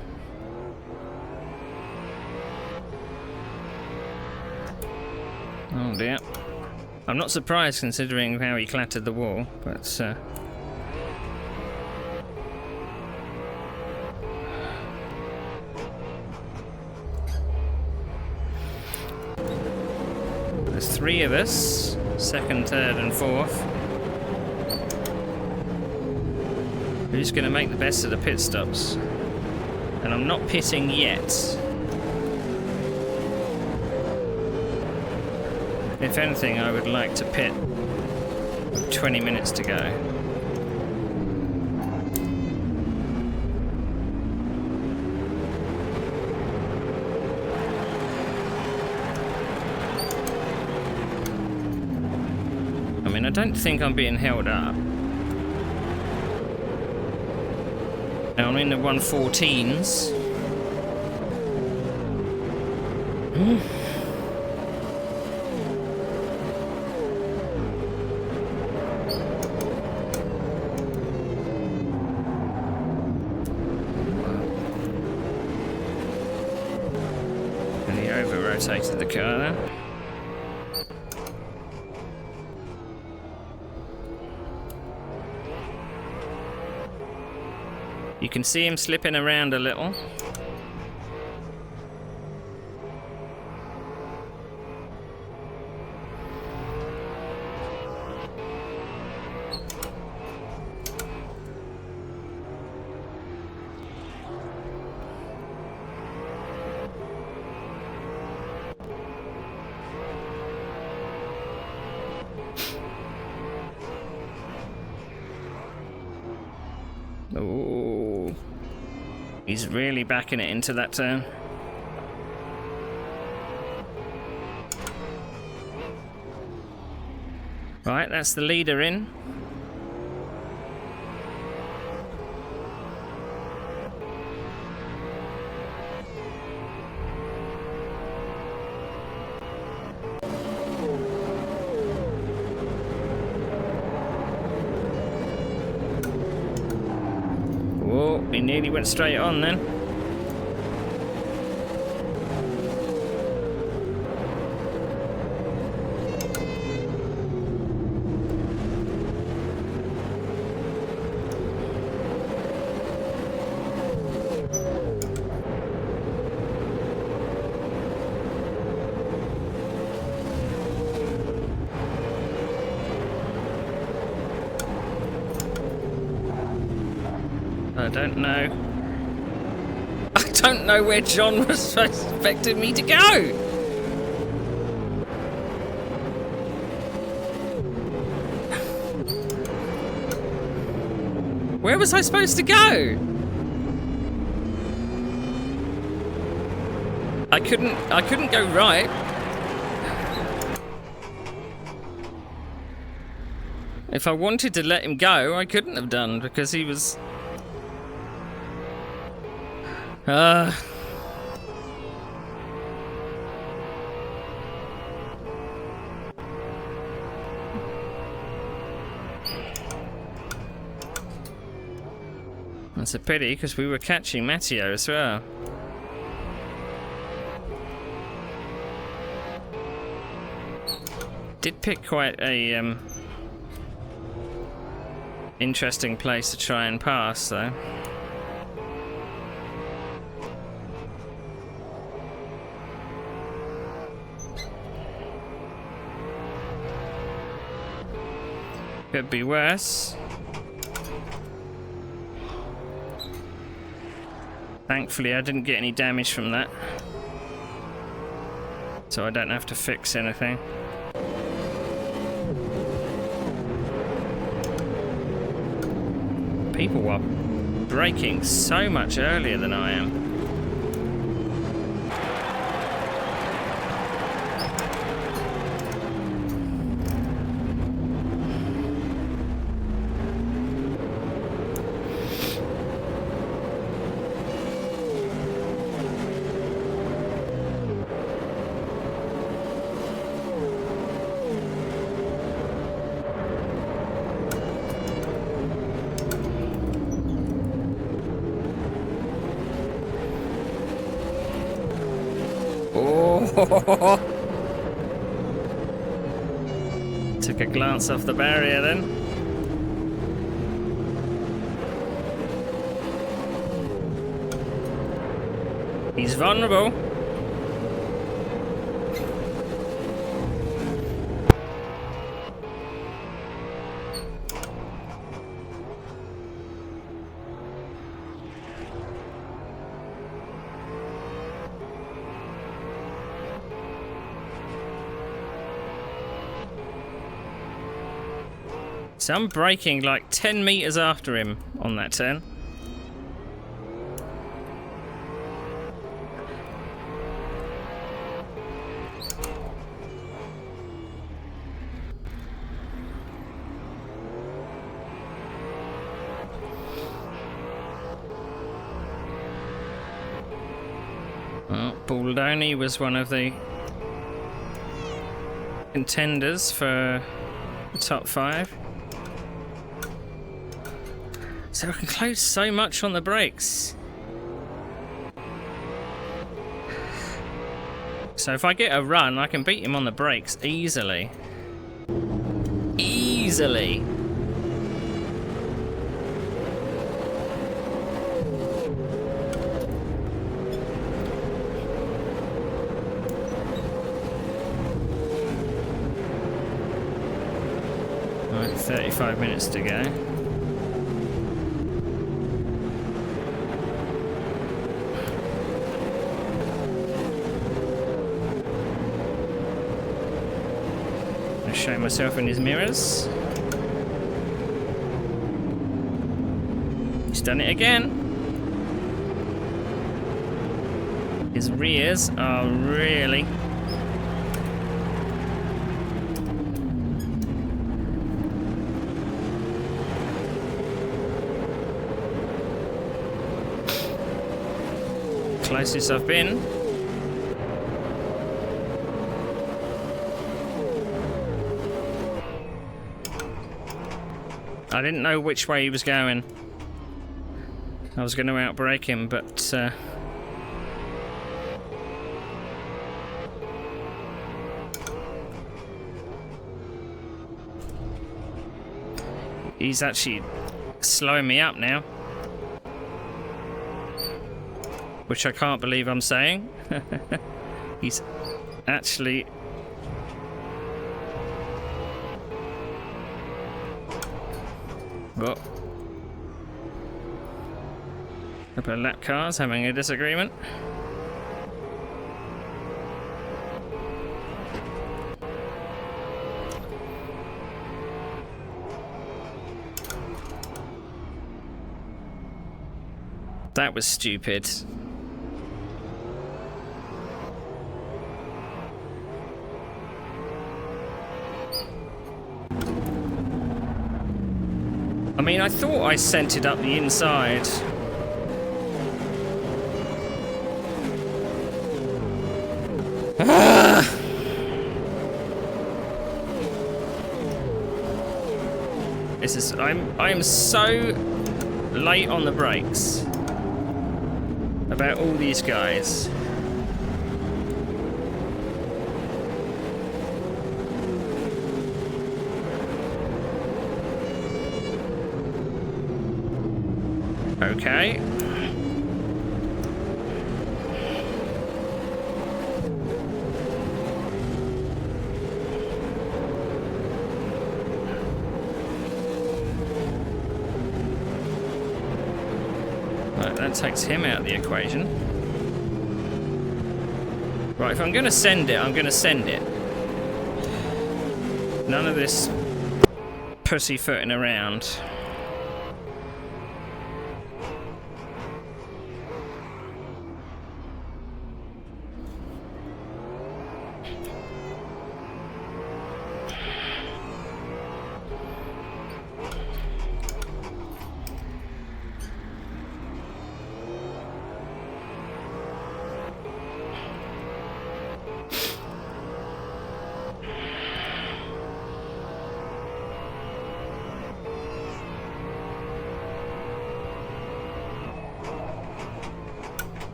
Oh dear. I'm not surprised considering how he clattered the wall, but 3 of us, second, third and fourth. Who's going to make the best of the pit stops? And I'm not pitting yet. If anything, I would like to pit with 20 minutes to go. I mean, I don't think I'm being held up. Now I'm in the 114s. And he over-rotated the car there. You can see him slipping around a little. Oh, he's really backing it into that turn. Right, that's the leader in. He nearly went straight on then. I don't know. I don't know where John was expecting me to go. Where was I supposed to go? I couldn't go right. If I wanted to let him go, I couldn't have done because he was That's a pity because we were catching Matteo as well. Did pick quite a interesting place to try and pass though. Could be worse. Thankfully, I didn't get any damage from that, so I don't have to fix anything. People are braking so much earlier than I am. Took a glance off the barrier then. He's vulnerable. So I'm braking like 10 meters after him on that turn. Well, Baldoni was one of the contenders for the top 5. So I can close so much on the brakes. So if I get a run, I can beat him on the brakes easily. Easily. Right, 35 minutes to go. Show myself in his mirrors. He's done it again. His rears are really closest I've been. I didn't know which way he was going. I was going to outbrake him, but he's actually slowing me up now, which I can't believe I'm saying. He's actually well, a couple of lap cars having a disagreement. That was stupid. I mean, I thought I sent it up the inside. This is I'm so late on the brakes about all these guys. Okay. Right, that takes him out of the equation. Right, if I'm going to send it, I'm going to send it. None of this pussyfooting around.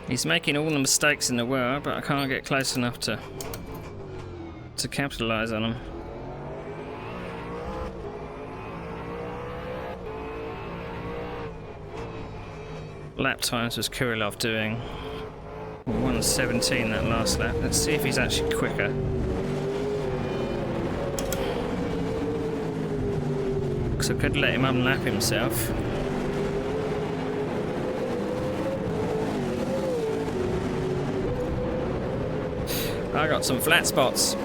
He's making all the mistakes in the world, but I can't get close enough to capitalise on them. Lap times was Kurilov doing 1:17 that last lap. Let's see if he's actually quicker. Because I could let him unlap himself. I got some flat spots.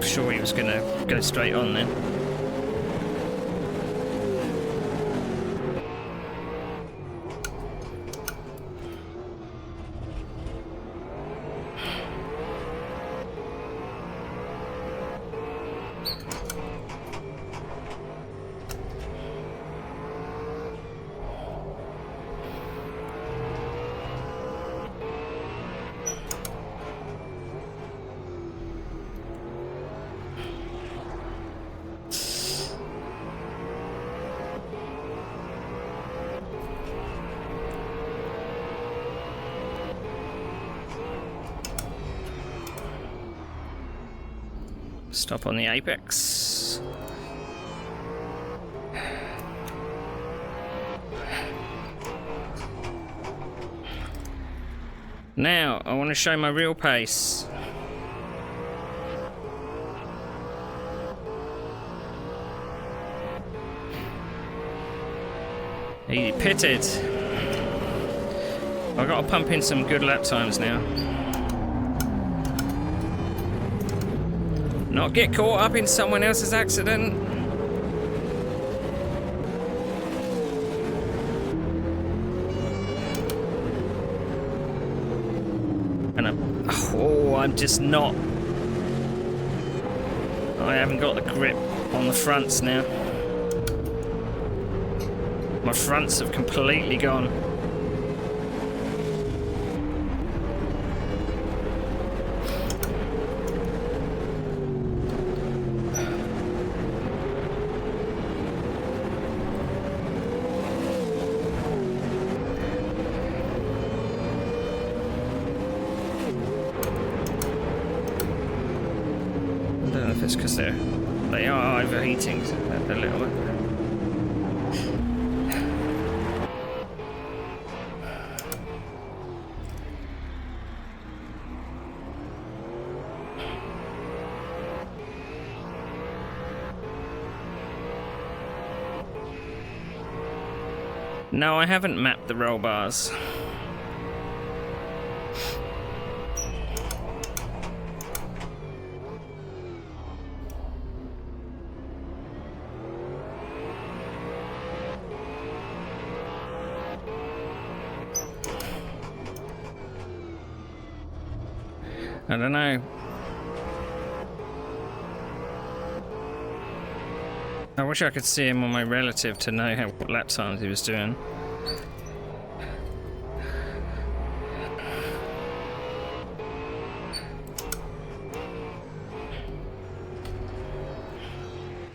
Sure he was gonna go straight on then. Stop on the apex. Now, I want to show my real pace. He pitted. I've got to pump in some good lap times now. Not get caught up in someone else's accident. And I'm just not. I haven't got the grip on the fronts now. My fronts have completely gone. I don't know if it's because they are overheating a little bit. No, I haven't mapped the roll bars. I don't know. I wish I could see him on my relative to know what lap times he was doing.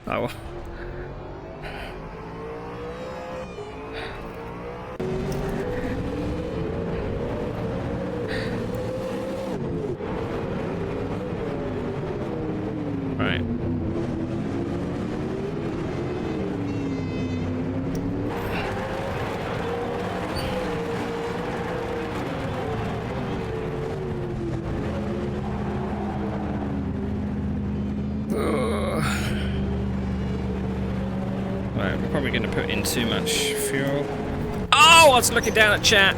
Oh. Right. Right, we're probably going to put in too much fuel. Oh, I was looking down at chat.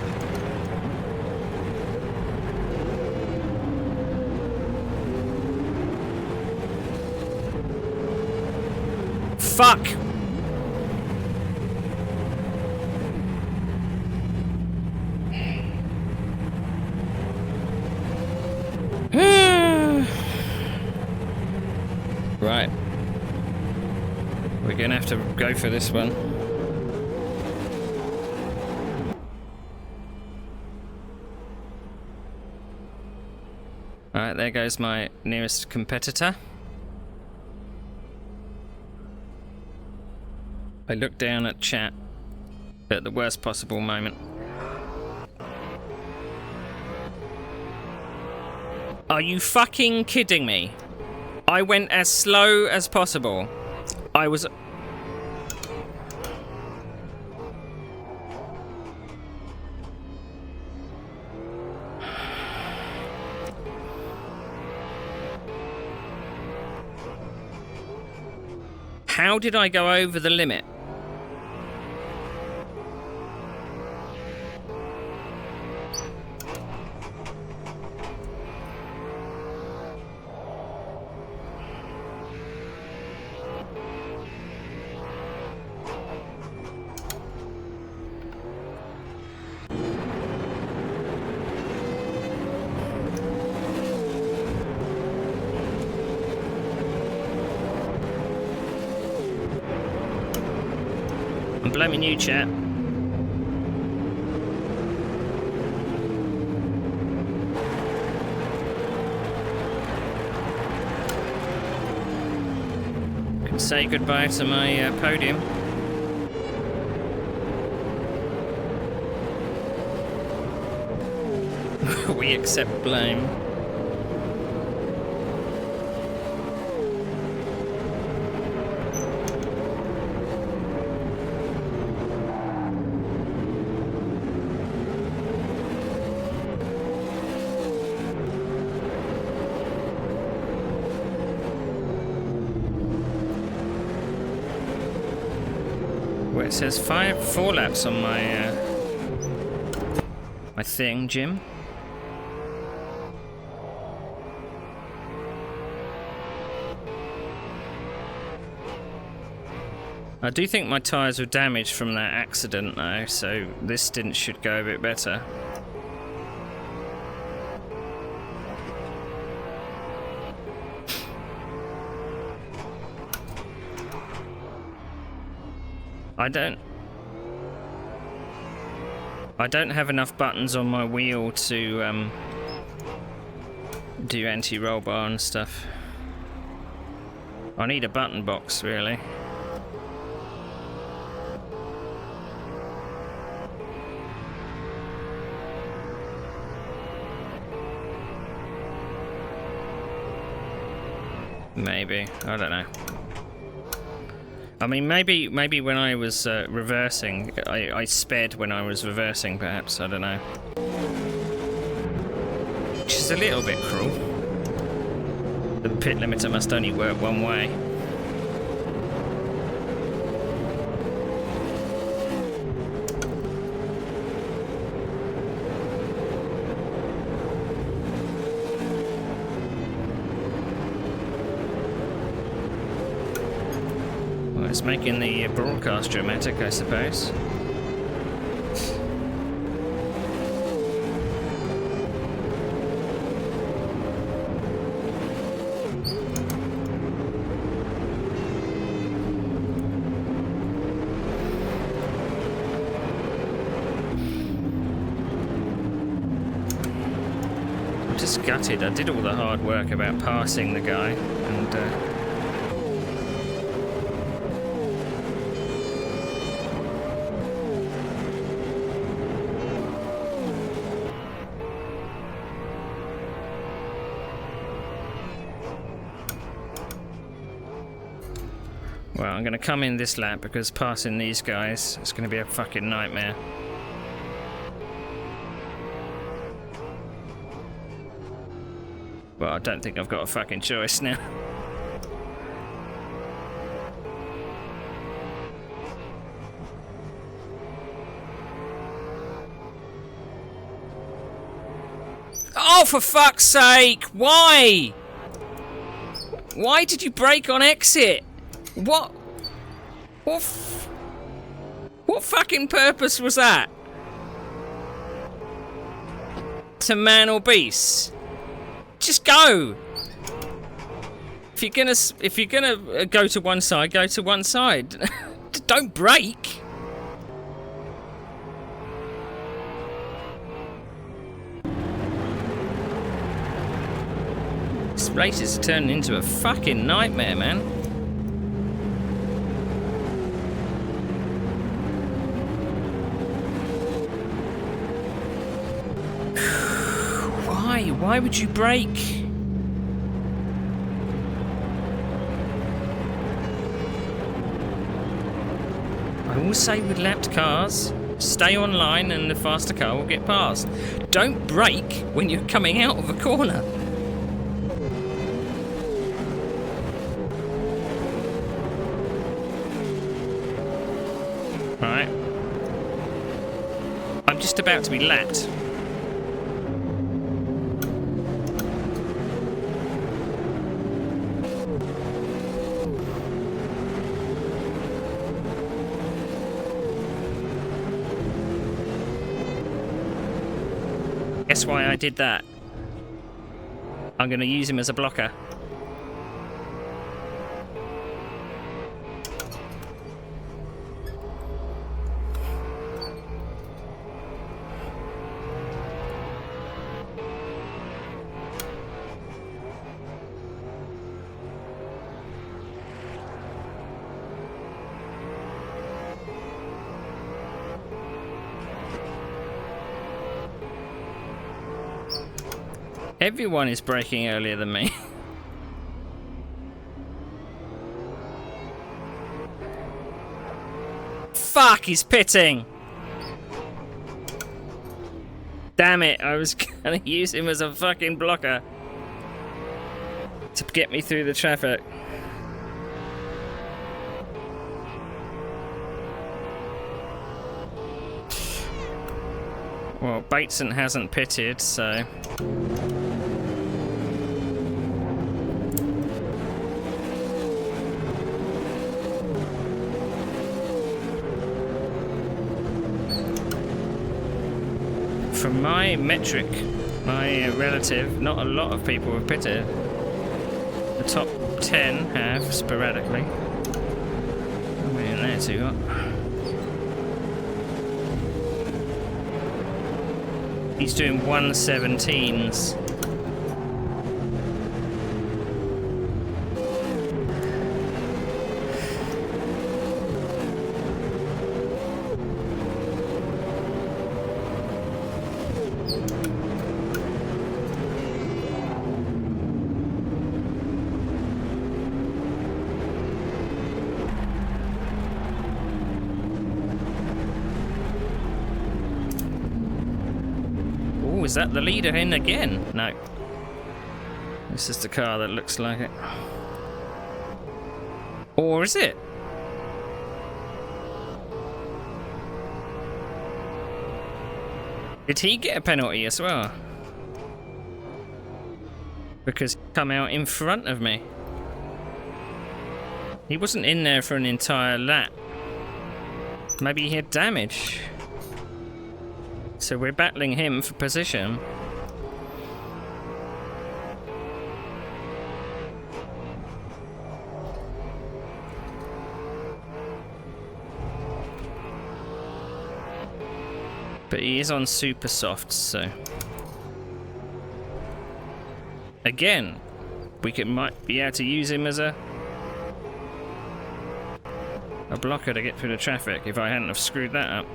Fuck. Right. We're going to have to go for this one. Alright, there goes my nearest competitor. I looked down at chat at the worst possible moment. Are you fucking kidding me? I went as slow as possible. I was... How did I go over the limit? I'm blaming you, chat. Can say goodbye to my podium. We accept blame. It says 4 laps on my my thing, Jim. I do think my tyres were damaged from that accident though, so this stint should go a bit better. I don't have enough buttons on my wheel to do anti-roll bar and stuff. I need a button box, really. Maybe, I don't know. I mean, maybe when I was reversing, I sped when I was reversing, perhaps. I don't know. Which is a little bit cruel. The pit limiter must only work one way. It's making the broadcast dramatic, I suppose. I'm just gutted. I did all the hard work about passing the guy, and well, I'm going to come in this lap because passing these guys is going to be a fucking nightmare. Well, I don't think I've got a fucking choice now. Oh, for fuck's sake! Why? Why did you brake on exit? What fucking purpose was that? To man or beast? Just go. If you're gonna go to one side, go to one side. Don't brake. This race is turning into a fucking nightmare, man. Why would you brake? I always say with lapped cars, stay on line and the faster car will get past. Don't brake when you're coming out of a corner. Right. I'm just about to be lapped. Guess why I did that? I'm going to use him as a blocker. Everyone is braking earlier than me. Fuck, he's pitting! Damn it, I was gonna use him as a fucking blocker to get me through the traffic. Well, Bateson hasn't pitted, so... From my metric, my relative, not a lot of people have pitted. The top 10 have sporadically. How many in there too? He's doing 117s. Is that the leader in again? No. This is the car that looks like it. Or is it? Did he get a penalty as well? Because he come out in front of me. He wasn't in there for an entire lap. Maybe he had damage. So we're battling him for position. But he is on super soft, so... Again, might be able to use him as a blocker to get through the traffic if I hadn't have screwed that up.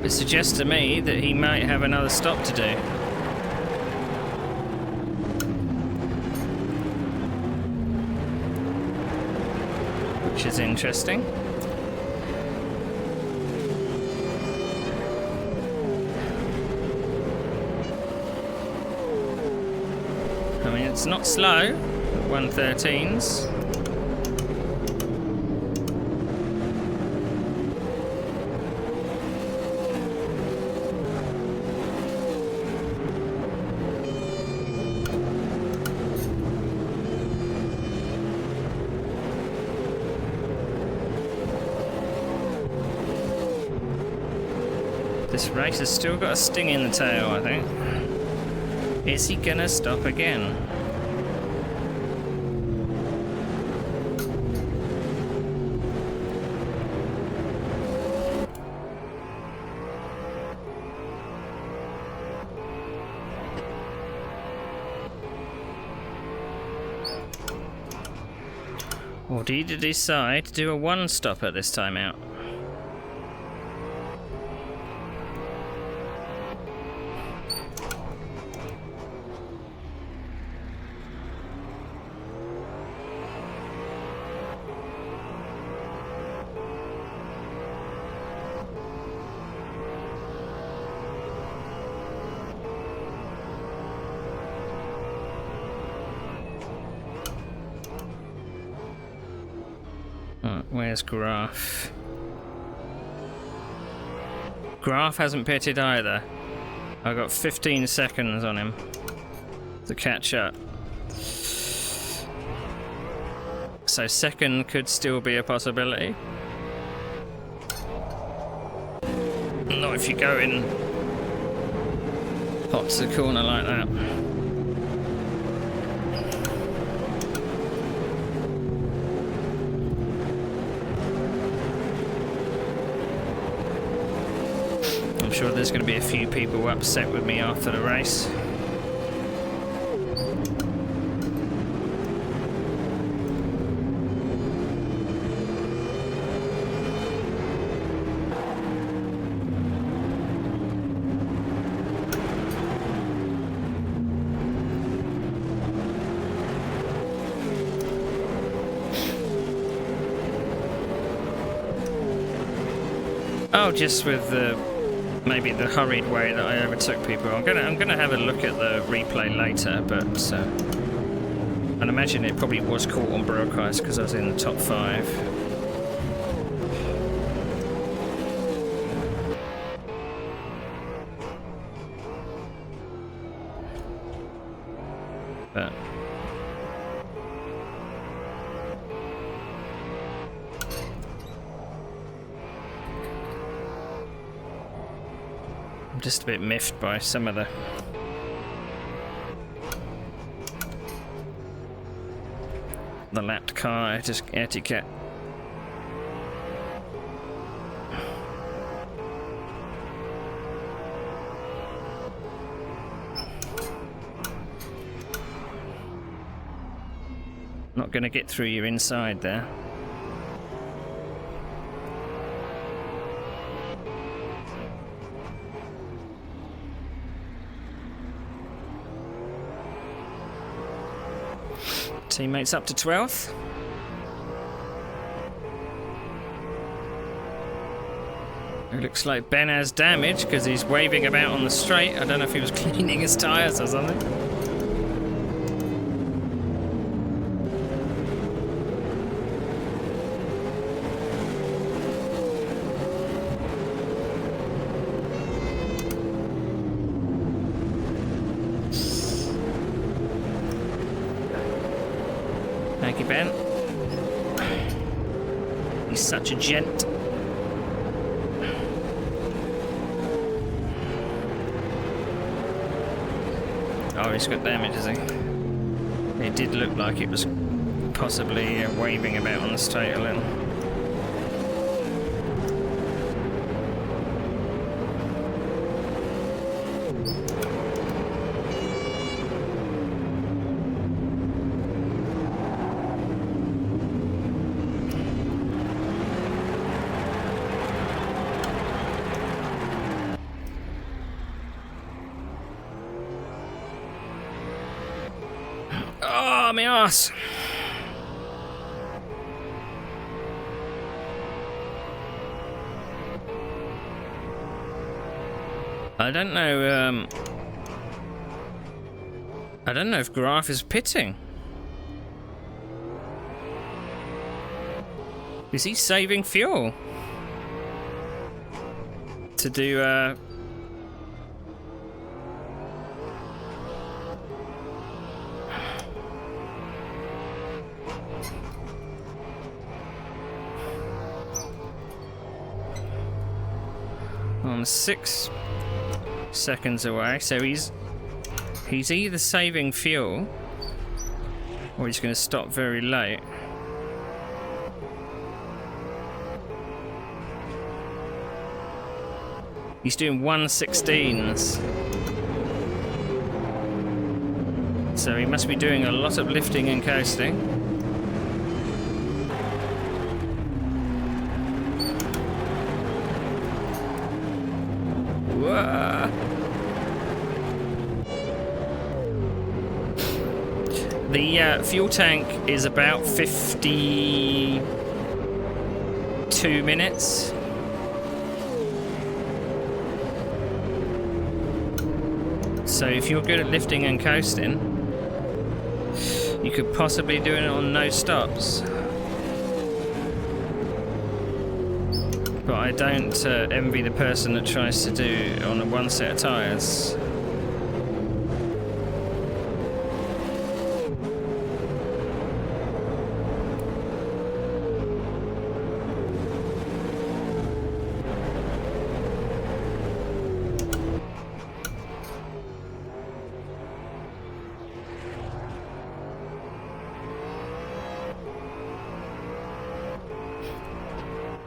It suggests to me that he might have another stop to do. Which is interesting. I mean, it's not slow, 113s. This race has still got a sting in the tail, I think. Is he gonna stop again? Or did he decide to do a one-stopper this time out? Where's Graf? Graf hasn't pitted either. I've got 15 seconds on him to catch up. So second could still be a possibility. Not if you go in hot to the corner like that. I'm sure there's going to be a few people upset with me after the race. Oh, just with the maybe the hurried way that I overtook people. I'm gonna have a look at the replay later, but I'd imagine it probably was caught on broke ice because I was in the top 5. But I'm just a bit miffed by some of the lapped car etiquette. Not going to get through your inside there. Teammates up to 12th. It looks like Ben has damage because he's waving about on the straight. I don't know if he was cleaning his tyres or something. Thank you, Ben. He's such a gent. Oh, he's got damage, is he? It did look like it was possibly waving about on the straight a little. Oh, my arse! I don't know. I don't know if Graf is pitting. Is he saving fuel to do? I'm 6 seconds away, so he's either saving fuel or he's going to stop very late. He's doing 1/16s, so he must be doing a lot of lifting and coasting. The fuel tank is about 52 minutes. So if you're good at lifting and coasting, you could possibly do it on no stops. But I don't envy the person that tries to do on a one set of tyres.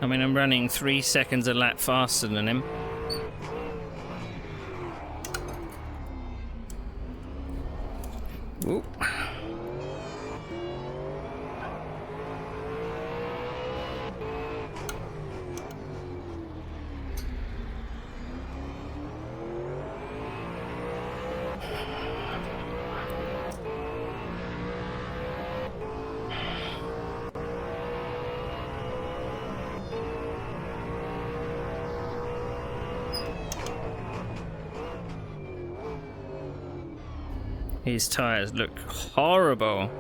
I mean, I'm running 3 seconds a lap faster than him. Ooh. His tyres look horrible.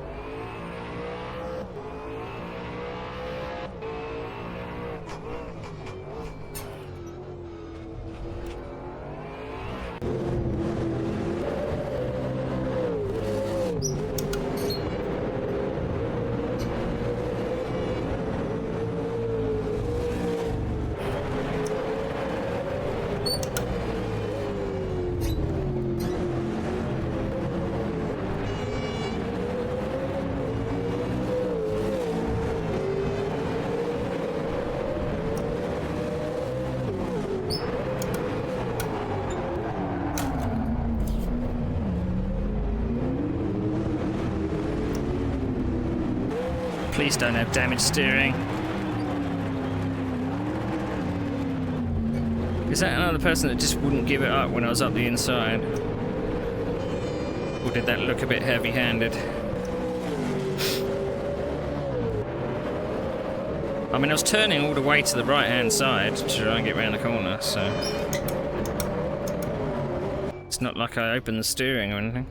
Please don't have damaged steering. Is that another person that just wouldn't give it up when I was up the inside? Or did that look a bit heavy-handed? I mean, I was turning all the way to the right-hand side to try and get around the corner, so... It's not like I opened the steering or anything.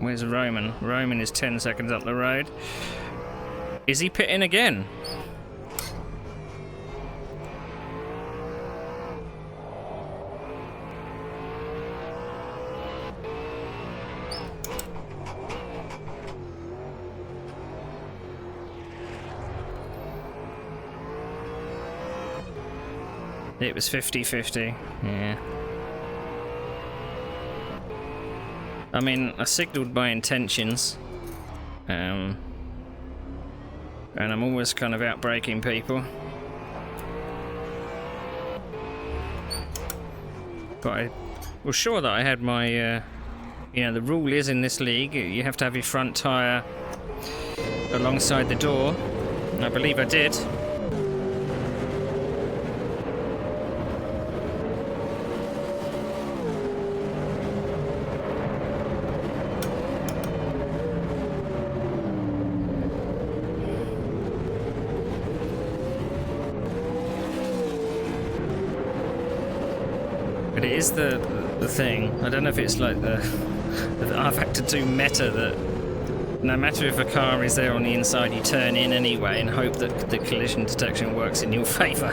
Where's Roman? Roman is 10 seconds up the road. Is he pitting again? It was 50-50, yeah. I mean, I signalled my intentions, and I'm always kind of out braking people. But I was sure that I had my, you know, the rule is in this league, you have to have your front tyre alongside the door, and I believe I did. But it is the thing. I don't know if it's like the I've had to do meta that no matter if a car is there on the inside, you turn in anyway and hope that the collision detection works in your favour.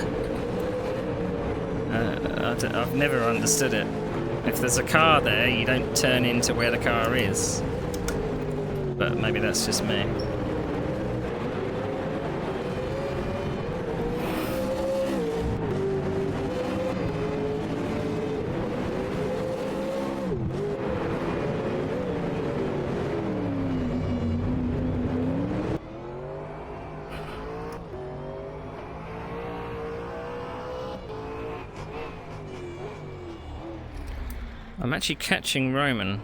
I've never understood it. If there's a car there, you don't turn into where the car is. But maybe that's just me. I'm actually catching Roman.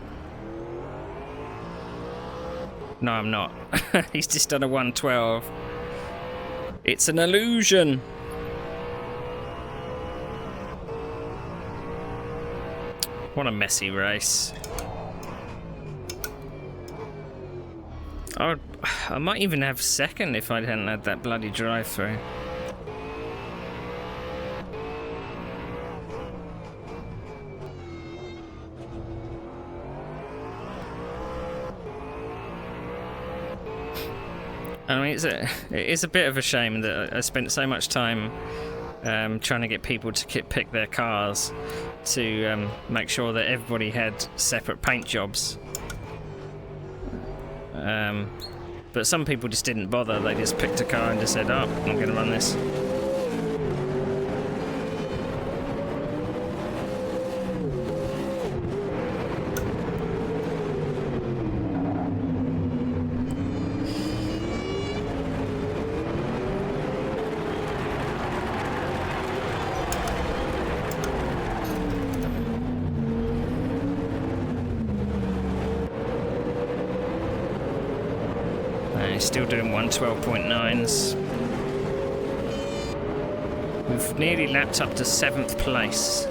No, I'm not. He's just done a 112. It's an illusion. What a messy race. I might even have second if I hadn't had that bloody drive-through. I mean, it is a bit of a shame that I spent so much time trying to get people to pick their cars to make sure that everybody had separate paint jobs. But some people just didn't bother. They just picked a car and just said, "Oh, I'm going to run this." Still doing 112.9s. We've nearly lapped up to 7th place.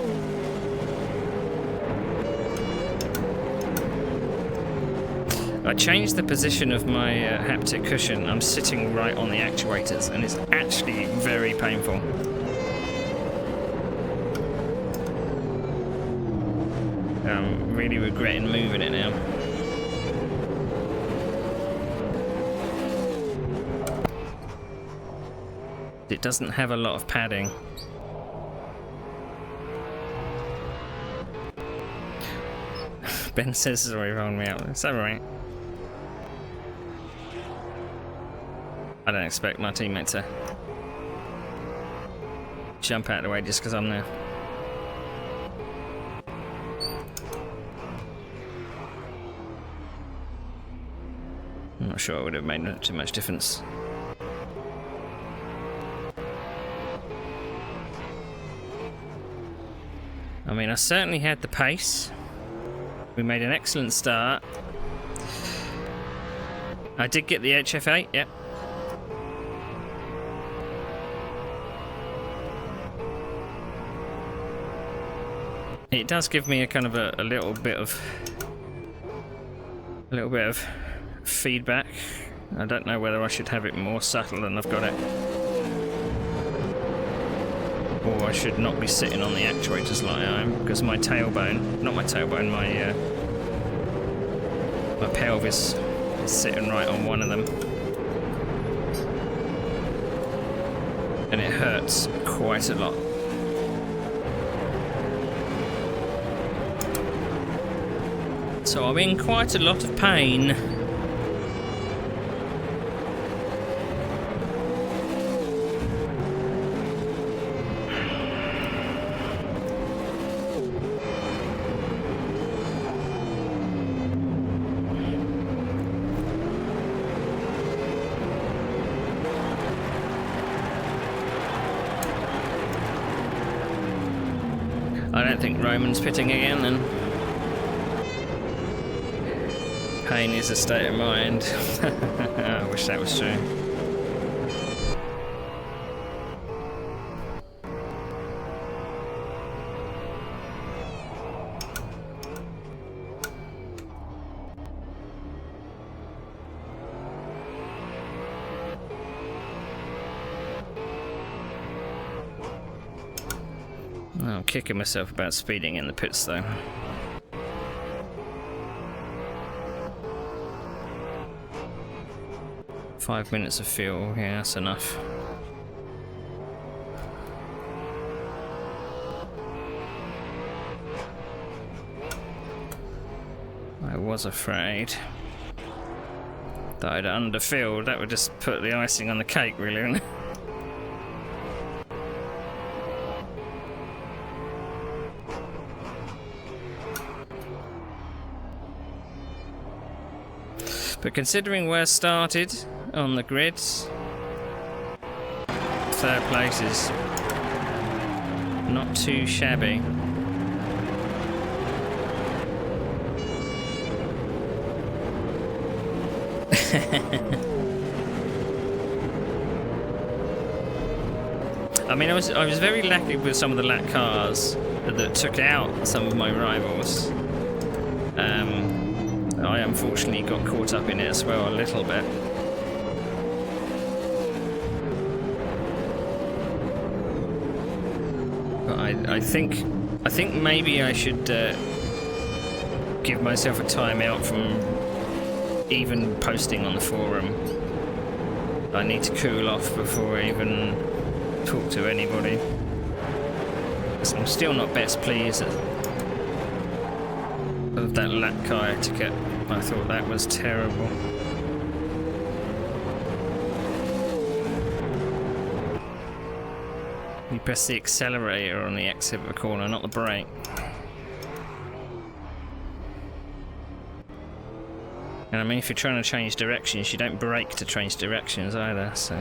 I changed the position of my haptic cushion. I'm sitting right on the actuators and it's actually very painful. I'm really regretting moving it now. It doesn't have a lot of padding. Ben says sorry, rolling me out. It's alright. I don't expect my teammate to jump out of the way just because I'm there. I'm not sure it would have made too much difference. I mean, I certainly had the pace. We made an excellent start. I did get the HF8, yep. It does give me a kind of a little bit of feedback. I don't know whether I should have it more subtle than I've got it. Or I should not be sitting on the actuators like I am, because my tailbone, not my tailbone, my pelvis is sitting right on one of them. And it hurts quite a lot. So I'm in quite a lot of pain. I don't think Roman's pitting again then. Pain is a state of mind. I wish that was true. I'm kicking myself about speeding in the pits though. Five minutes of fuel, yeah, that's enough. I was afraid that I'd underfilled. That would just put the icing on the cake, really, wouldn't it? But considering where I started on the grid, third place is not too shabby. I mean, I was very lucky with some of the lap cars that took out some of my rivals. I unfortunately got caught up in it as well a little bit. But I think maybe I should give myself a timeout from even posting on the forum. I need to cool off before I even talk to anybody. So I'm still not best pleased of that lap car etiquette. I thought that was terrible. You press the accelerator on the exit of a corner, not the brake. And I mean, if you're trying to change directions, you don't brake to change directions either, so...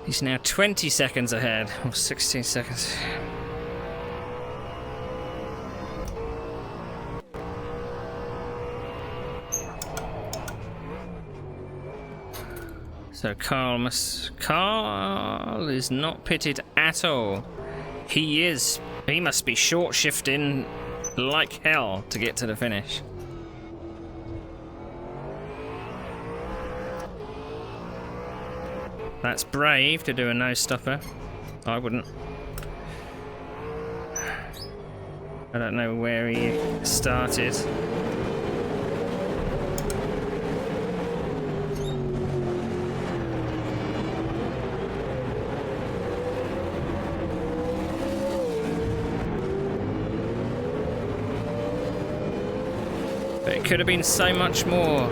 He's now 20 seconds ahead, or 16 seconds. So Carl is not pitted at all. He must be short shifting like hell to get to the finish. That's brave to do a no-stopper. I wouldn't. I don't know where he started. But it could have been so much more.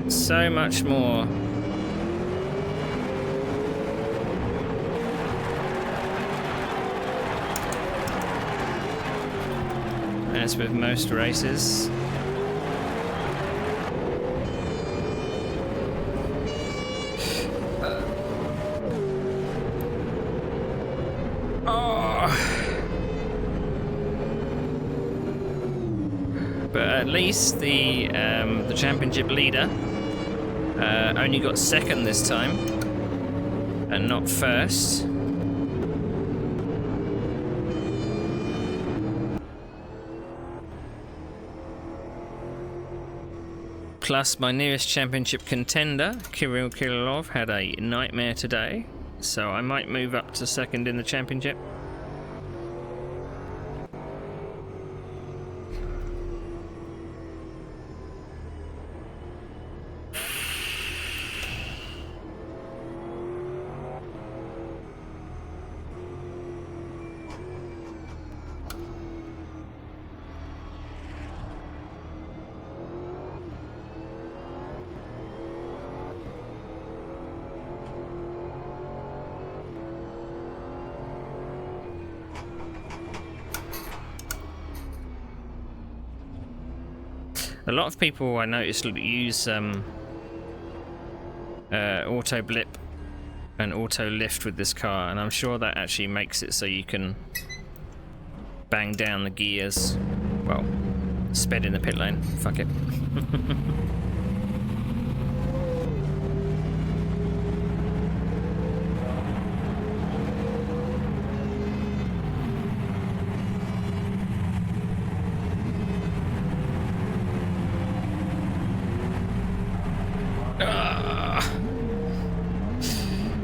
So much more. As with most races. But at least the championship leader only got second this time, and not first. Plus, my nearest championship contender, Kirill Kirilov, had a nightmare today, so I might move up to second in the championship. A lot of people I noticed use auto blip and auto lift with this car, and I'm sure that actually makes it so you can bang down the gears. Well, sped in the pit lane. Fuck it.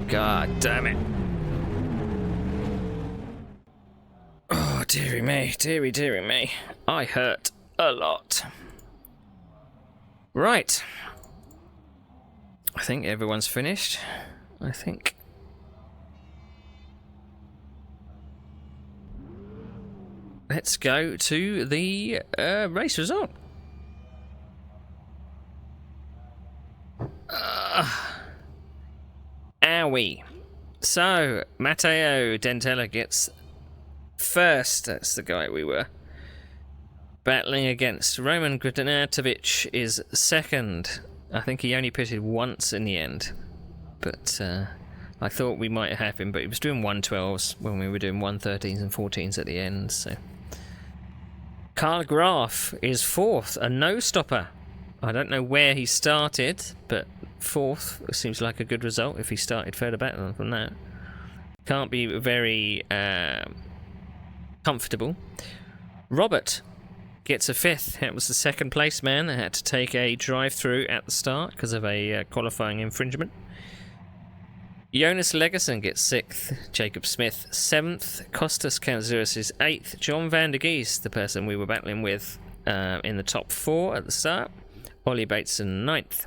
God damn it. Oh, dearie me, dearie me. I hurt a lot. Right. I think everyone's finished. I think. Let's go to the race result. Owie. So, Matteo Dentella gets first. That's the guy we were battling against. Roman Gradinatovic is second. I think he only pitted once in the end. But I thought we might have him, but he was doing 112s when we were doing 113s and 14s at the end. So, Karl Graf is fourth, a no-stopper. I don't know where he started, but fourth seems like a good result if he started further back than that. Can't be very comfortable. Robert gets a fifth. That was the second place man that had to take a drive-through at the start because of a qualifying infringement. Jonas Legerson gets 6th, Jacob Smith 7th, Kostas Kantzeris is 8th, John van der Gees, the person we were battling with in the top 4 at the start, Ollie Bateson 9th.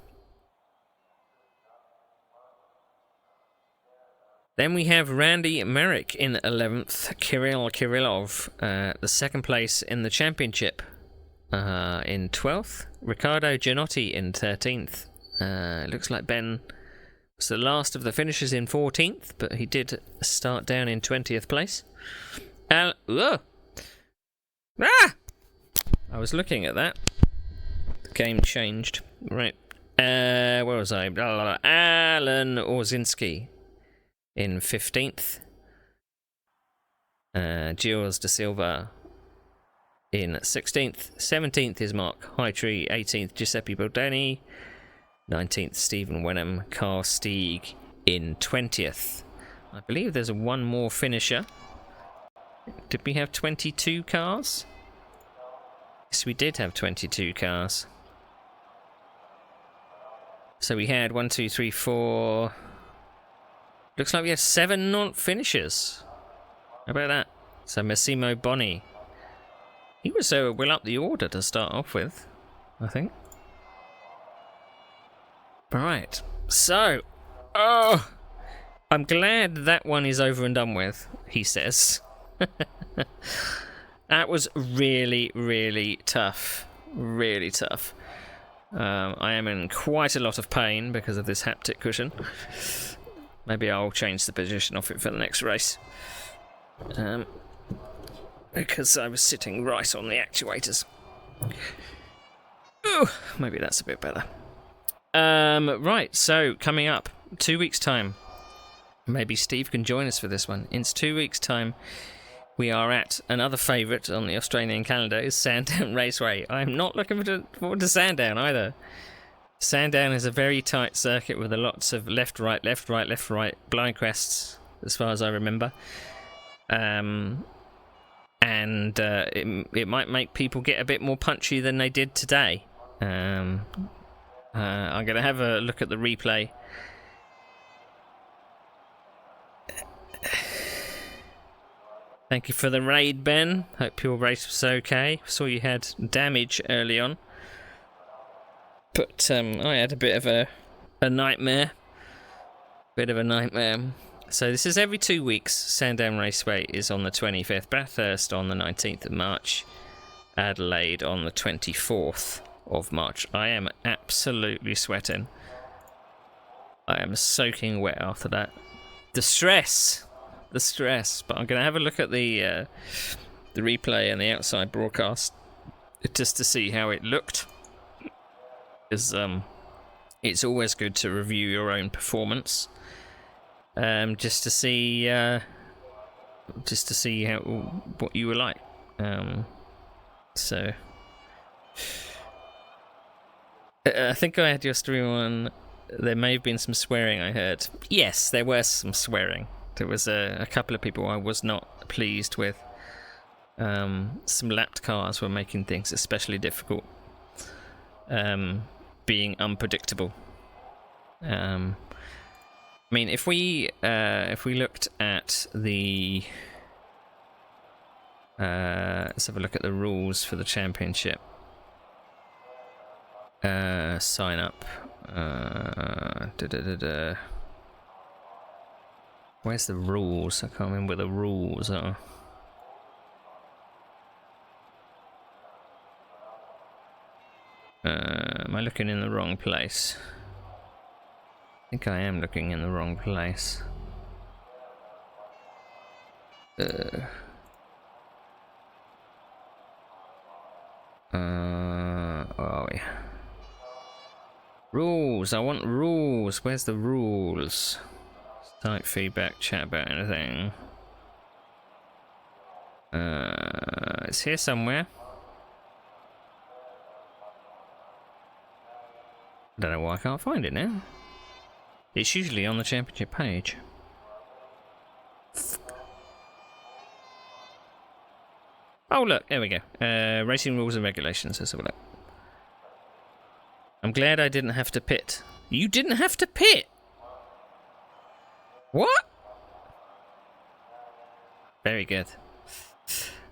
Then we have Randy Merrick in 11th, Kirill Kirillov, the 2nd place in the championship in 12th, Riccardo Gianotti in 13th. Looks like Ben was the last of the finishers in 14th, but he did start down in 20th place. I was looking at that. The game changed. Right. Where was I? Alan Orzinski in 15th. Gilles de Silva in 16th. 17th is Mark Hightree. 18th, Giuseppe Baldoni. 19th, Stephen Wenham. Carl Stieg in 20th. I believe there's one more finisher. Did we have 22 cars? Yes, we did have 22 cars. So we had 1, 2, 3, 4... Looks like we have 7 non-finishers. How about that? So Massimo Boni. He was well up the order to start off with, I think. Right. So, I'm glad that one is over and done with, he says. That was really, really tough. Really tough. I am in quite a lot of pain because of this haptic cushion. Maybe I'll change the position of it for the next race. Because I was sitting right on the actuators. Ooh, maybe that's a bit better. Right, so coming up, 2 weeks' time. Maybe Steve can join us for this one. In 2 weeks' time, we are at another favourite on the Australian calendar, is Sandown Raceway. I'm not looking forward to Sandown either. Sandown is a very tight circuit with lots of left, right, left, right, left, right, blind crests, as far as I remember. And it might make people get a bit more punchy than they did today. I'm going to have a look at the replay. Thank you for the raid, Ben. Hope your race was okay. Saw you had damage early on. But I had a bit of a nightmare. So this is every 2 weeks. Sandown Raceway is on the 25th. Bathurst on the 19th of March. Adelaide on the 24th of March. I am absolutely sweating. I am soaking wet after that. The stress. But I'm going to have a look at the replay and the outside broadcast just to see how it looked. Because it's always good to review your own performance, just to see how what you were like. So I think I had your stream on. There may have been some swearing I heard. Yes, there was some swearing. There was a couple of people I was not pleased with. Some lapped cars were making things especially difficult. Being unpredictable. I mean, if we looked at the let's have a look at the rules for the championship. Sign up. Where's the rules? I can't remember where the rules are. Am I looking in the wrong place? I think I am looking in the wrong place. Where are we? Rules! I want rules! Where's the rules? Type feedback, chat about anything. It's here somewhere. I don't know why I can't find it now. It's usually on the championship page. Oh look, there we go. Racing rules and regulations. Let's have a look. I'm glad I didn't have to pit. You didn't have to pit? What? Very good.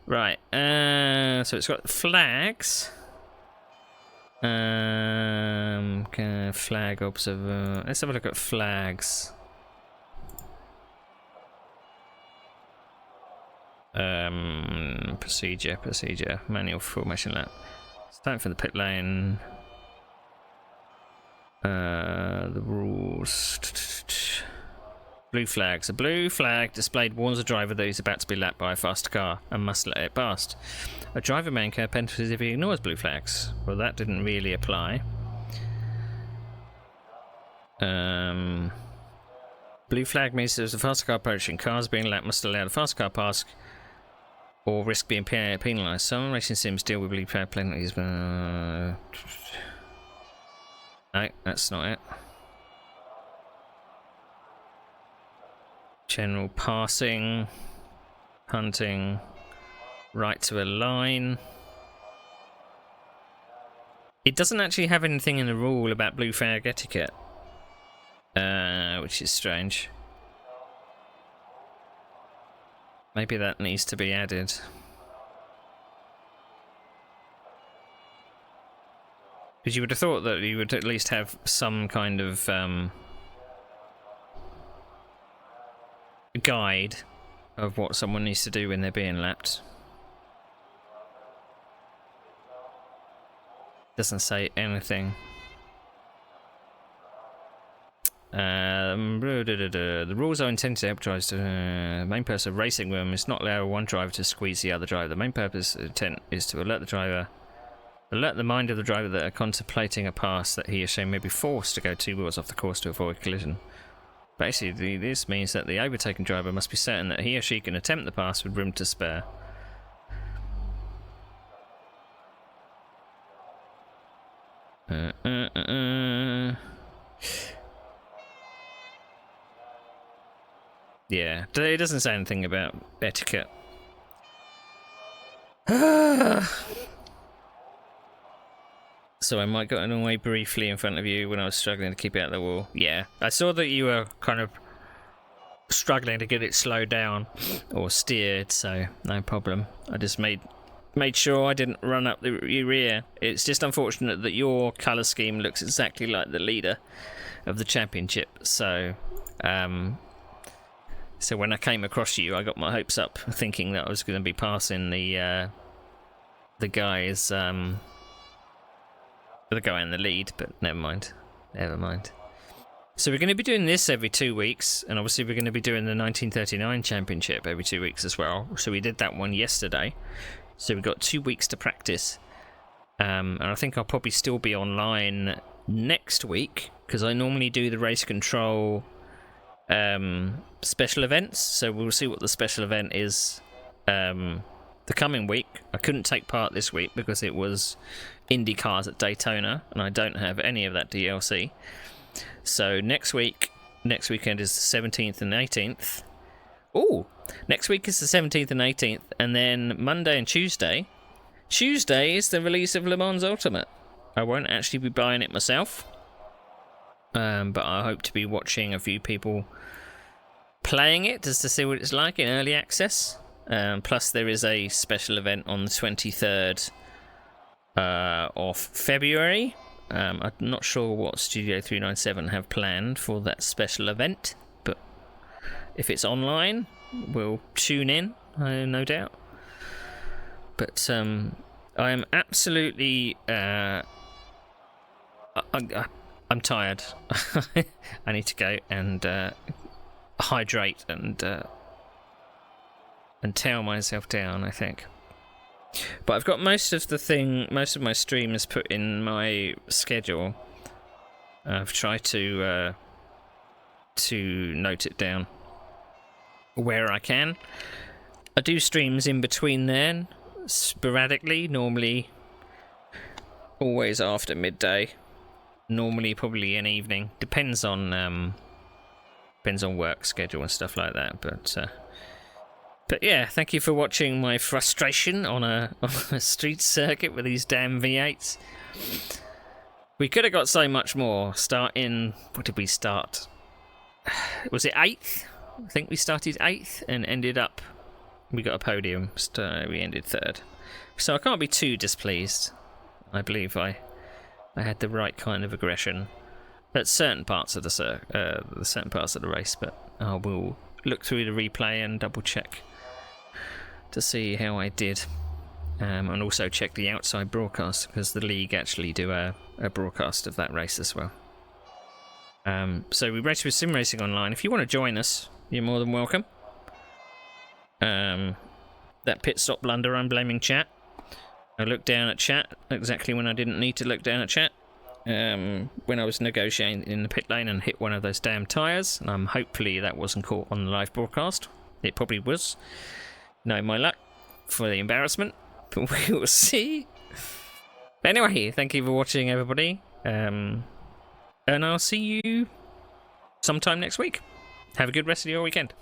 Right. So it's got flags. Flag observer. Let's have a look at flags. Procedure. Manual formation lap. Starting from the pit lane. The rules. Blue flags. A blue flag displayed warns a driver that he's about to be lapped by a faster car and must let it past. A driver may incur penalties if he ignores blue flags. Well, that didn't really apply. Blue flag means there's a faster car approaching. Cars being lapped must allow the faster car past or risk being penalised. Some racing sims deal with blue flag penalties. No, that's not it. General passing, hunting, right to a line. It doesn't actually have anything in the rule about blue flag etiquette, which is strange. Maybe that needs to be added. Because you would have thought that you would at least have some kind of guide of what someone needs to do when they're being lapped. Doesn't say anything. The rules are intended to help drivers to. The main purpose of racing them is not allow one driver to squeeze the other driver. The main purpose intent is to alert the mind of the driver that are contemplating a pass that he or she may be forced to go 2 wheels off the course to avoid collision. Basically, this means that the overtaken driver must be certain that he or she can attempt the pass with room to spare. Yeah, it doesn't say anything about etiquette. So I might got away briefly in front of you when I was struggling to keep it out of the wall. Yeah, I saw that you were kind of struggling to get it slowed down or steered, so no problem. I just made sure I didn't run up your rear. It's just unfortunate that your colour scheme looks exactly like the leader of the championship. So, so when I came across you, I got my hopes up, thinking that I was going to be passing the guys, the guy in the lead. But never mind. So we're going to be doing this every 2 weeks, and obviously we're going to be doing the 1939 championship every 2 weeks as well. So we did that one yesterday. So we've got 2 weeks to practice. And I think I'll probably still be online next week, because I normally do the race control special events. So we'll see what the special event is the coming week. I couldn't take part this week because it was Indy Cars at Daytona, and I don't have any of that DLC. So next weekend is the 17th and 18th. Ooh! Next week is the 17th and 18th, and then Monday and Tuesday is the release of Le Mans Ultimate. I won't actually be buying it myself, but I hope to be watching a few people playing it just to see what it's like in early access. Plus there is a special event on the 23rd of February. I'm not sure what Studio 397 have planned for that special event, but if it's online, we'll tune in, no doubt. But I am absolutely I'm tired. I need to go and hydrate and tail myself down, I think. But I've got most of my streams put in my schedule. I've tried to note it down where I can. I do streams in between then, sporadically, normally always after midday, normally probably an evening, depends on work schedule and stuff like that, but yeah, thank you for watching my frustration on a street circuit with these damn V8s. We could have got so much more. What did we start? Was it 8th? I think we started 8th and ended up... We got a podium, so we ended 3rd. So I can't be too displeased. I believe I had the right kind of aggression at certain parts of the race, but I will look through the replay and double check to see how I did, and also check the outside broadcast, because the league actually do a broadcast of that race as well. So we race with Sim Racing Online. If you want to join us, you're more than welcome. That pit stop blunder, I'm blaming chat. I looked down at chat exactly when I didn't need to look down at chat. When I was negotiating in the pit lane and hit one of those damn tyres. Hopefully that wasn't caught on the live broadcast. It probably was. No, my luck for the embarrassment. But we will see. Anyway, thank you for watching, everybody. And I'll see you sometime next week. Have a good rest of your weekend.